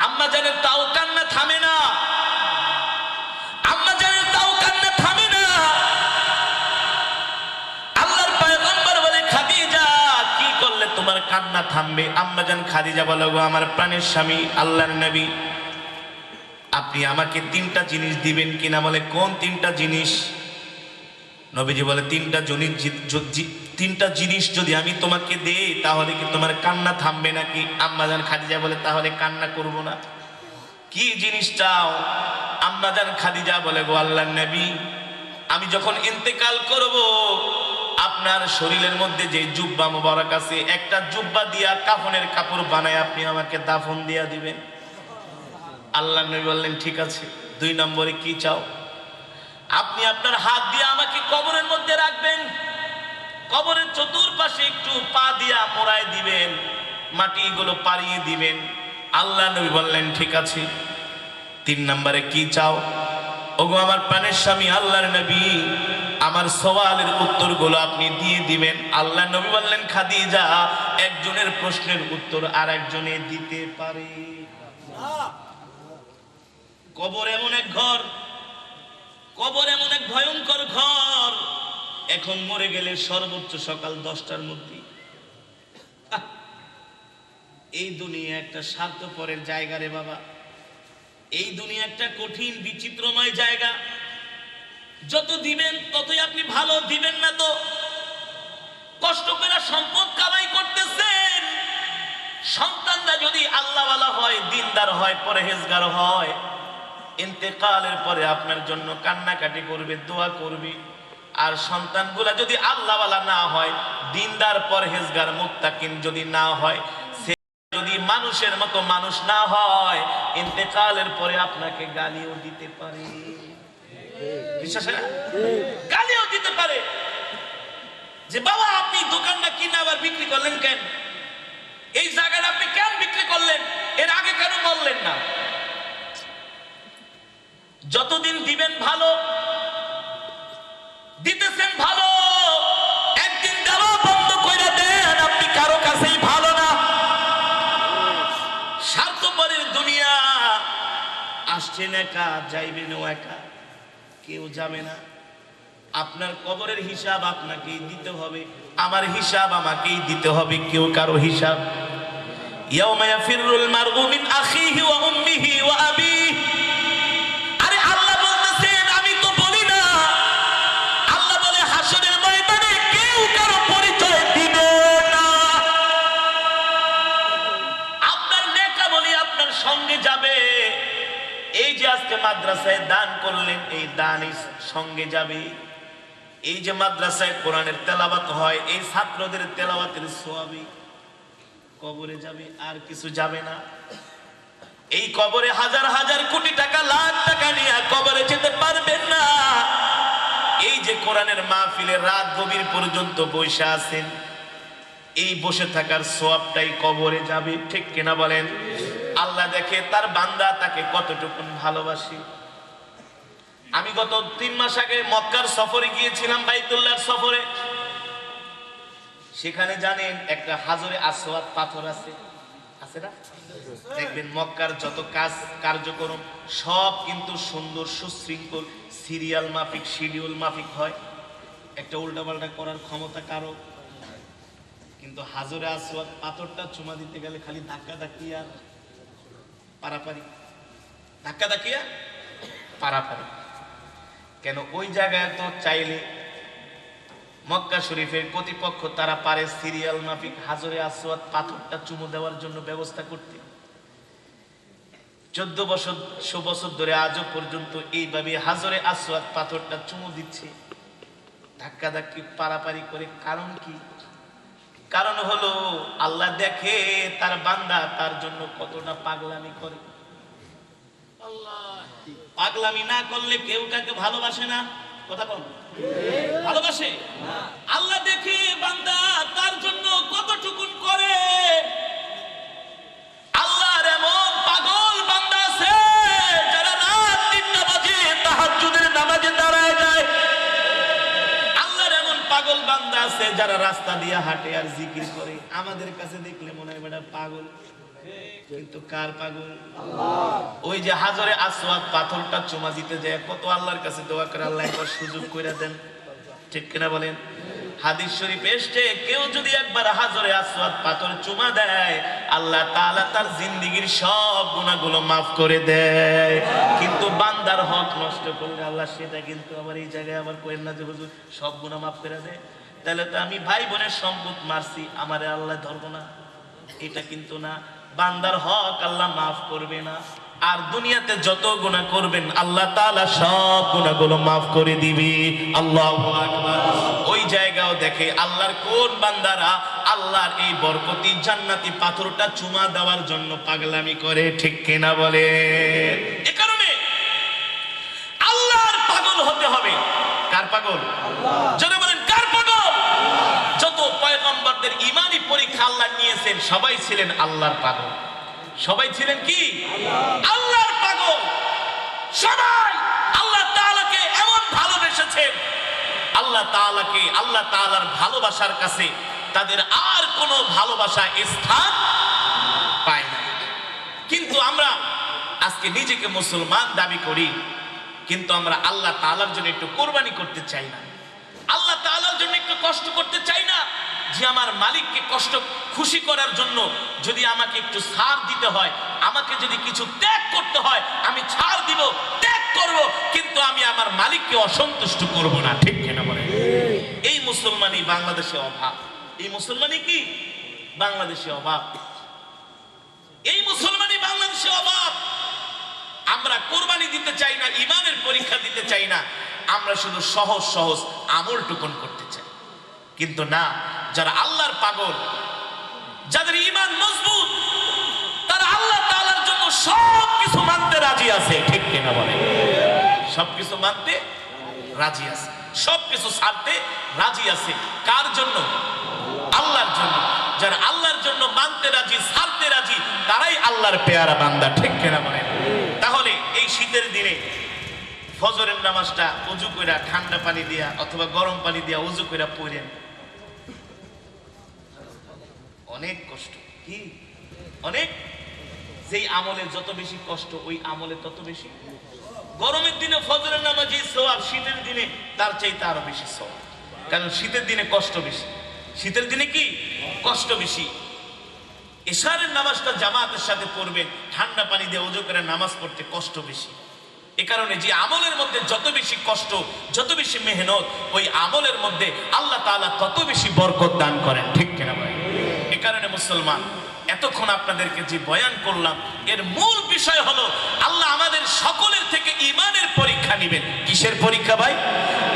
আম্মা জানের তাও কান্না থামে না, আম্মা জানের তাও কান্না থামে না। আল্লাহর পয়গম্বর বলে, খাদিজা কি করলে তোমার কান্না থামবে? আম্মা জান খাদিজা বলে, গো আমার প্রাণের স্বামী আল্লাহর নবী, আপনি আমাকে তিনটা জিনিস দিবেন কিনা? বলে, কোন তিনটা জিনিস? নবীজি বলে, তিনটা জিনিস যদি আমি তোমাকে দেই তাহলে কি তোমার কান্না থামবে নাকি? আম্মা জান খাদিজা বলে, তাহলে কান্না করব না। কি জিনিস চাও? আম্মা জান খাদিজা বলে, গো আল্লাহর নবী, আমি যখন ইন্তেকাল করব, আপনার শরীরের মধ্যে যে জুব্বা মোবারক আছে, একটা জুব্বা দিয়া কাফনের কাপড় বানায় আপনি আমাকে দাফন দিয়া দিবেন। আল্লাহ নবী বললেন, ঠিক আছে। 2 নম্বরে কি চাও? আপনি আপনার হাত দিয়ে আমাকে কবরের মধ্যে রাখবেন, কবরের চতুর্পাশে একটু পা দিয়া মোড়ায় দিবেন, মাটিগুলো পাড়িয়ে দিবেন। আল্লাহ নবী বললেন, ঠিক আছে। 3 নম্বরে কি চাও? ওগো আমার প্রাণের স্বামী আল্লাহর নবী, আমার সওয়ালের উত্তরগুলো আপনি দিয়ে দিবেন। আল্লাহ নবী বললেন, খাদিজা একজনের প্রশ্নের উত্তর আর একজনে দিতে পারে। কবর এমন এক ঘর, কবর এমন এক ভয়ঙ্কর ঘর, এখন মরে গেলে সর্বোচ্চ সকাল 10টার মধ্যে। এই দুনিয়া একটা স্বার্থপরের জায়গা রে বাবা, এই দুনিয়া একটা কঠিন বিচিত্রময় জায়গা। যত দিবেন ততই আপনি ভালো, দিবেন না তো কষ্ট করে সম্পদ কামাই করতেছেন, সন্তানরা যদি আল্লাহওয়ালা হয়, দিনদার হয়, পরহেজগার হয়, ইন্তেকালের পরে আপনার জন্য কান্নাকাটি করবে, দোয়া করবে। আর সন্তানগুলা যদি আল্লাহওয়ালা না হয়, দিনদার পরহেজগার মুত্তাকিন যদি না হয়, সে যদি মানুষের মতো মানুষ না হয়, ইন্তেকালের পরে আপনাকে গালিও দিতে পারে। বিশ্বাস হয় না? গালিও দিতে পারে যে বাবা আপনি দোকানটা কিনে আবার বিক্রি করলেন কেন, এই জায়গাটা আপনি কেন বিক্রি করলেন, এর আগে কেন বললেন না। যতদিন দিবেন ভালো, দিতেছেন ভালো, একদিন দেওয়া বন্ধ করে দেন, আপনি কারো কাছেই ভালো না। স্বার্থপরের দুনিয়া, আসছেন একা, যাইবেনও একা, কেউ যাবে না। আপনার কবরের হিসাব আপনাকেই দিতে হবে, আমার হিসাব আমাকেই দিতে হবে, কেউ কারো হিসাব। ইয়াউমা ইয়াফিরুল মারউ মিন আখিহি ওয়া উম্মিহি ওয়া আবিহি। আরে আল্লাহ বলতেছেন, আমি তো বলি না, আল্লাহ বলে হাসরের ময়দানে কেউ কারো পরিচয় দিবে না। আপনার নেক আমলই আপনার সঙ্গে যাবে। এই যে আজকে মাদ্রাসায় দান করলেন, এই দানই সঙ্গে যাবে। এই যে মাদ্রাসায় কোরআনের তেলাওয়াত হয়, এই ছাত্রদের তেলাওয়াতের সওয়াবই কবরে যাবে, আর কিছু যাবে না। এই কবরে হাজার হাজার কোটি টাকা, লাখ টাকা নিয়ে কবরে যেতে পারবেন না। এই যে কোরআনের মাহফিলে রাত গভীর পর্যন্ত বসে আছেন, এই বসে থাকার সওয়াবটাই কবরে যাবে, ঠিক কিনা বলেন? আল্লাহ দেখে তার বান্দা তাকে কতটুকু ভালোবাসে। আমি গত 3 মাস আগে মক্কার সফরে গিয়েছিলাম, বাইতুল্লাহর সফরে। সেখানে জানেন একটা হাজরে আসওয়াদ পাথর আছে, আছে না? দেখবেন মক্কার যত কাজ কার্যক্রম সব কিন্তু সুন্দর সুশৃঙ্খল সিরিয়াল মাফিক, শিডিউল মাফিক হয়। একটা উল্টাপাল্টা করার ক্ষমতা কারো। কিন্তু হাজরে আসওয়াদ পাথরটা চুমা দিতে গেলে খালি ধাক্কা ধাক্কি আর পারাপারি, ধাক্কা ধাক্কি আর পারাপারি। কেন ওই জায়গায় তো চাইলে মক্কা শরীফের কর্তৃপক্ষ তারা পারে সিরিয়াল মাফিক হাজরে আসওয়াদ পাথরটা চুমু দেওয়ার জন্য ব্যবস্থা করতে। 1400 বছর ধরে আজও পর্যন্ত এইভাবে হাজরে আসওয়াদ পাথরটা চুমু দিচ্ছে, ধাক্কা ধাক্কি পারাপারি করে। কারণ কি? কারণ হলো আল্লাহ দেখে তার বান্দা তার জন্য কতটা পাগলামি করে। পাগলামি না করলে কেউ কাকে ভালোবাসে না, কথা বল, ভালোবাসে? আল্লাহ দেখে বান্দা তার জন্য কতটুকুন করে। আল্লাহর এমন পাগল বান্দা আছে যারা রাত 3টা বাজে তাহাজ্জুদের নামাজে দাঁড়ায় যায়। আল্লাহর এমন পাগল বান্দা আছে যারা রাস্তা দিয়ে হাঁটে আর জিকির করে। আমাদের কাছে দেখলে মনে হয় বেটা পাগল, কিন্তু কার পাগল? ওই যে হাজরে আসওয়াদ পাথরটা চুমা দিতে যায় কত আল্লাহর কাছে দোয়া করে, আল্লাহ একবার সুযোগ করে দেন, ঠিক কিনা বলেন? হাদিস শরীফে এসেছে, কেউ যদি একবার হাজরে আসওয়াদ পাথর চুমা দেয়, আল্লাহ তাআলা তার জিন্দেগীর সব গুনাহগুলো মাফ করে দেয়। কিন্তু বান্দার হক নষ্ট করলে আল্লাহ সেটা কিন্তু আবার এই জায়গায় আবার কইেন না যে হুজুর সব গুনাহ মাফ করে দেয়। তাহলে তো আমি ভাই বোনের সম্পদ মারছি, আমারে আল্লাহ ধরবো না, এটা কিন্তু না। বান্দার হক আল্লাহ মাফ করবে না। আর দুনিয়াতে যত গুনাহ করবেন আল্লাহ তাআলা সব গুনাহগুলো মাফ করে দিবে। আল্লাহু আকবার। ওই জায়গাও দেখে আল্লাহর কোন বান্দারা আল্লাহর এই বরকতি জান্নাতি পাথরটা চুমা দেওয়ার জন্য পাগলামি করে, ঠিক কিনা বলে? এ কারণে আল্লাহর পাগল হতে হবে। কার পাগল? আল্লাহ। যারা বলেন কার পাগল? যত পয়গম্বরদের ঈমানি পরীক্ষা আল্লাহ নিয়েছেন সবাই ছিলেন আল্লাহর পাগল। সবাই ছিলেন কি? আল্লাহর পাগল। সবাই আল্লাহ তাআলাকে এমন ভালোবেসেছেন, আল্লাহ তাআলাকে, আল্লাহ তাআলার ভালোবাসার কাছে তাদের আর কোনো ভালোবাসা স্থান পায় না। কিন্তু আমরা আজকে নিজেকে মুসলমান দাবি করি, কিন্তু আমরা আল্লাহ তাআলার জন্য একটু কোরবানি করতে চাই না, আল্লাহ তাআলার জন্য একটু কষ্ট করতে চাই না। যে আমার মালিককে কষ্ট খুশি করার জন্য যদি আমাকে একটু ছাড় দিতে হয়, আমাকে যদি কিছু ত্যাগ করতে হয়, আমি ছাড় দিব, ত্যাগ করব, কিন্তু আমি আমার মালিককে অসন্তুষ্ট করব না, ঠিক কিনা বলে? এই মুসলমানই বাংলাদেশে অভাব। এই মুসলমানই কি বাংলাদেশে অভাব? এই মুসলমানই বাংলাদেশে অভাব। আমরা কোরবানি দিতে চাই না, ঈমানের পরীক্ষা দিতে চাই না। আমরা শুধু সহজ সহজ আমল টুকুন করতে চাই, কিন্তু না, যারা আল্লাহর পাগল, যাদের ঈমান মজবুত, তারা আল্লাহ তাআলার জন্য সবকিছু মানতে রাজি আছে, ঠিক কিনা বলে? সবকিছু মানতে রাজি আছে, সবকিছু ছাড়তে রাজি আছে। কার জন্য? আল্লাহর জন্য। যারা আল্লাহর জন্য মানতে রাজি, ছাড়তে রাজি, তারাই আল্লাহর পেয়ারা বান্দা, ঠিক কিনা বলে? তাহলে এই শীতের দিনে ফজরের নামাজটা উজু কইরা ঠান্ডা পানি দিয়া অথবা গরম পানি দিয়া উজু কইরা পড়েন, অনেক কষ্ট। কি অনেক? যেই আমলে যত বেশি কষ্ট, ওই আমলে তত বেশি। গরমের দিনে ফজরের নামাজে সওয়াব, শীতের দিনে তার চাইতে আরো বেশি সওয়াব, কারণ শীতের দিনে কষ্ট বেশি। শীতের দিনে কি কষ্ট বেশি। এশারের নামাজটা জামাতের সাথে পড়বেন, ঠান্ডা পানি দিয়ে ওযু করে নামাজ পড়তে কষ্ট বেশি। এ কারণে যে আমলের মধ্যে যত বেশি কষ্ট, যত বেশি মেহনত, ওই আমলের মধ্যে আল্লাহ তাআলা তত বেশি বরকত দান করেন, ঠিক কিনা ভাই? এ কারণে মুসলমান, এতক্ষণ আপনাদেরকে যে বয়ান করলাম, এর মূল বিষয় হলো আল্লাহ আমাদের সকলের থেকে ঈমানের পরীক্ষা নেবেন। কিসের পরীক্ষা ভাই?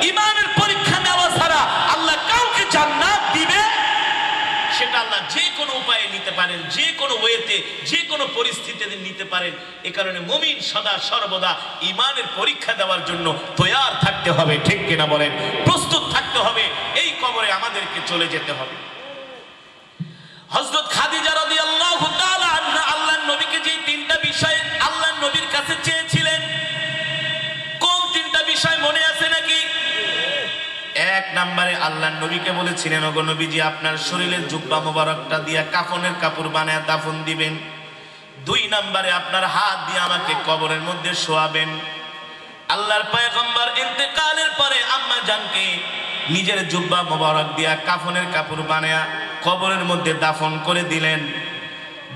ঈমানের পরীক্ষা নেওয়া ছাড়া আল্লাহ কাউকে জান্নাত দিবে সেটা আল্লাহ যে কোনো উপায়ে নিতে পারেন, যে কোনো ওয়েতে, যে কোনো পরিস্থিতিতে নিতে পারেন। এ কারণে মুমিন সদা সর্বদা ঈমানের পরীক্ষা দেওয়ার জন্য তৈয়ার থাকতে হবে, ঠিক কিনা বলেন? প্রস্তুত থাকতে হবে। এই কবরে আমাদেরকে চলে যেতে হবে। হযরত খাদিজা রাদিয়াল্লাহু তাআলা আনহা আল্লাহর নবীকে যে তিনটা বিষয় আল্লাহর নবীর কাছে চেয়েছিলেন, কোন তিনটা বিষয় মনে আছে নাকি? এক নম্বরে আল্লাহর নবীকে বলেছিলেন, ওগো নবীজি, আপনার শরীরের জুব্বা মোবারকটা দিয়া কাফনের কাপড় বানায় দাফন দিবেন। দুই নম্বরে আপনার হাত দিয়ে আমাকে কবরের মধ্যে শোয়াবেন। আল্লাহর পয়গম্বর ইন্তেকালের পরে আম্মা জানকে নিজের জুব্বা মোবারক দিয়া কাফনের কাপড় বানায়া কবরের মধ্যে দাফন করে দিলেন।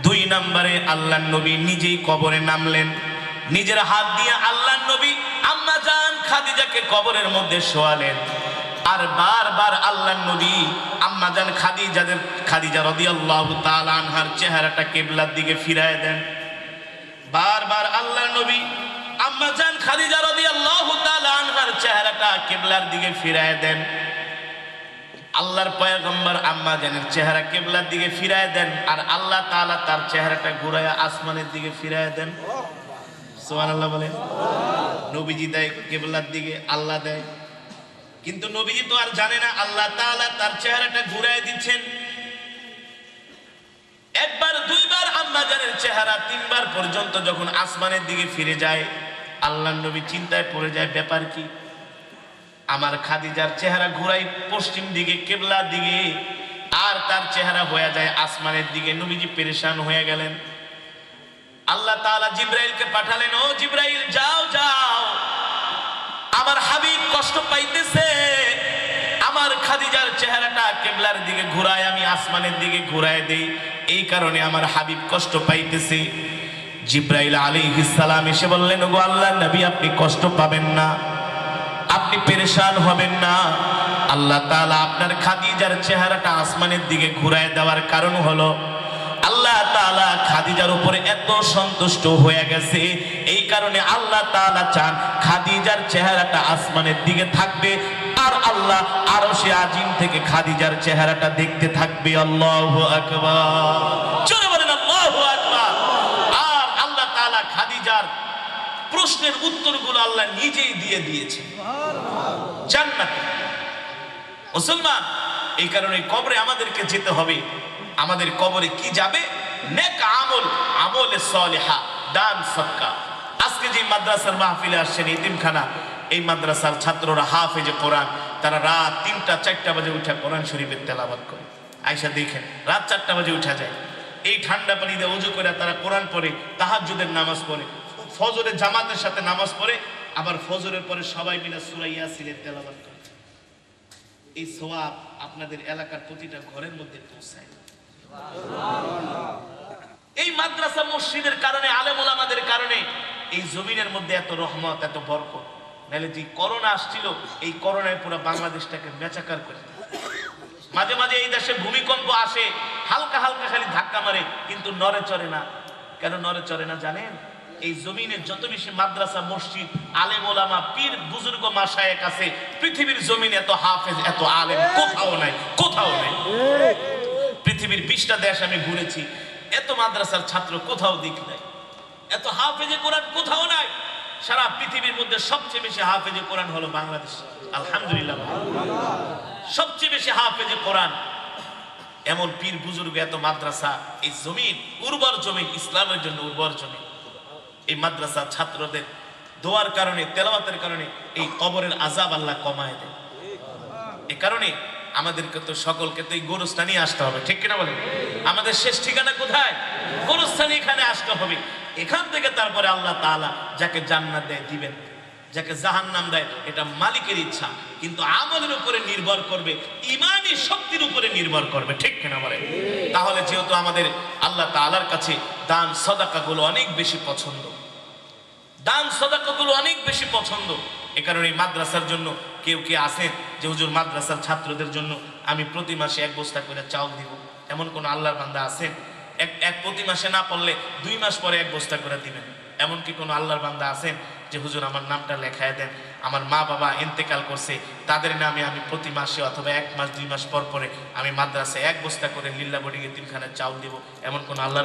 দুই নম্বরে আল্লাহর নবী নিজেই কবরে নামলেন, নিজের হাত দিয়ে আল্লাহর নবী আম্মা জান খাদিজাকে কবরের মধ্যে শোয়ালেন। আর বারবার আল্লাহর নবী আম্মা জান খাদিজা রাদিয়াল্লাহু তাআলা আনহার চেহারাটা কিবলার দিকে ফিরায় দেন। বারবার আল্লাহর নবী আম্মা জান খাদিজা রাদিয়াল্লাহু তাআলা আনহার চেহারাটা কিবলার দিকে ফিরায় দেন। আল্লাহর পয়গম্বর আম্মা জানের চেহারা কিবলার দিকে ফিরায় দেন, আর আল্লাহ তাআলা তার চেহারাটা ঘুরায়া আসমানের দিকে ফিরায় দেন। সুবহানাল্লাহ বলেন। নবীজি দেয় কিবলার দিকে, আল্লাহ দেয়, কিন্তু নবীজি তো আর জানে না আল্লাহ তাআলা তার চেহারাটা ঘুরায় দিচ্ছেন। একবার, দুইবার আম্মা জানের চেহারা, তিনবার পর্যন্ত যখন আসমানের দিকে ফিরে যায়, আল্লাহর নবী চিন্তায় পড়ে যায়, ব্যাপার কি? আমার খাদিজার চেহারা ঘুরাই পশ্চিম দিকে কিবলার দিকে, আর তার চেহারা হয়ে যায় আসমানের দিকে। নবীজি পেরেশান হয়ে গেলেন। আল্লাহ তাআলা জিবরাইলকে পাঠালেন, ও জিবরাইল, যাও যাও, আমার হাবিব কষ্ট পাইতেছে, আমার খাদিজার চেহারাটা কিবলার দিকে ঘুরায় আমি আসমানের দিকে ঘুরায় দেই, এই কারণে আমার হাবিব কষ্ট পাইতেছে। জিবরাইল আলাইহিস সালাম এসে বললেন, ওগো আল্লাহর নবী, আপনি কষ্ট পাবেন না, আপনি পেরেশান হবেন না। আল্লাহ তাআলা আপনার খাদিজার চেহারাটা আসমানের দিকে ঘুরায় দেওয়ার কারণ হলো আল্লাহ তাআলা খাদিজার উপরে এত সন্তুষ্ট হয়ে গেছে, এই কারণে আল্লাহ তাআলা চান খাদিজার চেহারাটা আসমানের দিকে থাকবে, আর আল্লাহ আরশে আজিম থেকে খাদিজার চেহারাটা দেখতে থাকবে। আল্লাহু আকবার, জোরে বলেন আল্লাহু আকবার। আর আল্লাহ তাআলা খাদিজার প্রশ্নের উত্তরগুলো আল্লাহ নিজেই দিয়ে দিয়েছে জান্নাতে। মুসলমান, এই কারণে কবরে আমাদেরকে যেতে হবে। আমাদের কবরে কি যাবে? নেক আমল, আমলে সালেহা, দান সদকা। আজকে যে মাদ্রাসার মাহফিলে আসছেন এতিমখানা, এই মাদ্রাসার ছাত্ররা হাফেজে কোরআন, তারা রাত ৩টা-৪টা বাজে উঠে কোরআন শরীফের তেলাওয়াত করে। আয়েশা দেখেন, রাত 4টা বাজে উঠা যায়, এই ঠান্ডা পানি দিয়ে ওযু করে তারা কোরআন পড়ে, তাহাজ্জুদের নামাজ পড়ে, ফজরের জামাতের সাথে নামাজ পড়ে, আবার ফজরের পরে সবাই মিলে সূরা ইয়াসিনের তেলাওয়াত করে। এই সওয়াব আপনাদের এলাকার প্রতিটা ঘরের মধ্যে পৌঁছায়। এই মাদ্রাসা মসজিদের কারণে, আলেম ওলামাদের কারণে এই জমিনের মধ্যে এত রহমত, এত বরকত। নাহলে যে করোনা আসছিল, এই করোনায় পুরো বাংলাদেশটাকে মেচাকার করে। মাঝে মাঝে এই দেশে ভূমিকম্প আসে, হালকা হালকা খালি ধাক্কা মারে, কিন্তু নড়ে চড়ে না। কেন নড়ে চড়ে না জানেন? এই জমিনে যত বেশি মাদ্রাসা, মসজিদ, আলেম ওলামা, পীর বুজুর্গ মাশায়েখ আছে, পৃথিবীর জমিনে এত হাফেজ, এত আলেম কোথাও নাই, কোথাও নাই। পৃথিবীর 20টা দেশ আমি ঘুরেছি, এত মাদ্রাসার ছাত্র কোথাও দিক নাই, এত হাফেজে কোরআন কোথাও নাই। সারা পৃথিবীর মধ্যে সবচেয়ে বেশি হাফেজে কোরআন হলো বাংলাদেশ, আলহামদুলিল্লাহ। সবচেয়ে বেশি হাফেজে কোরআন, এমন পীর বুজুর্গ, এত মাদ্রাসা। এই জমিন উর্বর জমিন, ইসলামের জন্য উর্বর জমিন। এই মাদ্রাসা ছাত্রদের দোয়ার কারণে, তেলাওয়াতের কারণে এই কবরের আযাব আল্লাহ কমায় দেয়। এই কারণে আমাদেরকে তো সকলকে তো এই গোরস্থানে আসতে হবে, ঠিক কিনা বলেন? আমাদের শেষ ঠিকানা কোথায়? গোরস্থানে, এখানে আসতে হবে। এখান থেকে তারপরে আল্লাহ তাআলা যাকে জান্নাত দেয় দিবেন, যাকে জাহান্নাম দেয় এটা মালিকের ইচ্ছা, কিন্তু আমলের উপরে নির্ভর করবে, ঈমানি শক্তির উপরে নির্ভর করবে, ঠিক কিনা বলেন? তাহলে যেহেতু আমাদের আল্লাহ তাআলার কাছে দান সদাকাগুলো অনেক বেশি পছন্দ, দান সদাকাগুলো অনেক বেশি পছন্দ, এ কারণে মাদ্রাসার জন্য কেউ কে আসেন যে হুজুর মাদ্রাসার ছাত্রদের জন্য আমি প্রতি মাসে 1 বস্তা করে চাউল দিব, এমন কোন আল্লাহর বান্দা আছেন? এক প্রতি মাসে না পড়লে 2 মাস পরে 1 বস্তা করে দিবেন, এমন কি কোনো আল্লাহর বান্দা আছেন যে হুজুর আমার নামটা লেখায় দেন, আমার মা বাবা ইন্তেকাল করছে, তাদের নামে আমি প্রতি মাসে অথবা 1 মাস 2 মাস পর পরে আমি মাদ্রাসায় 1 বস্তা করে লিল্লা বোর্ডিংয়ে 3 খানা চাউল দিব, এমন কোন আল্লাহর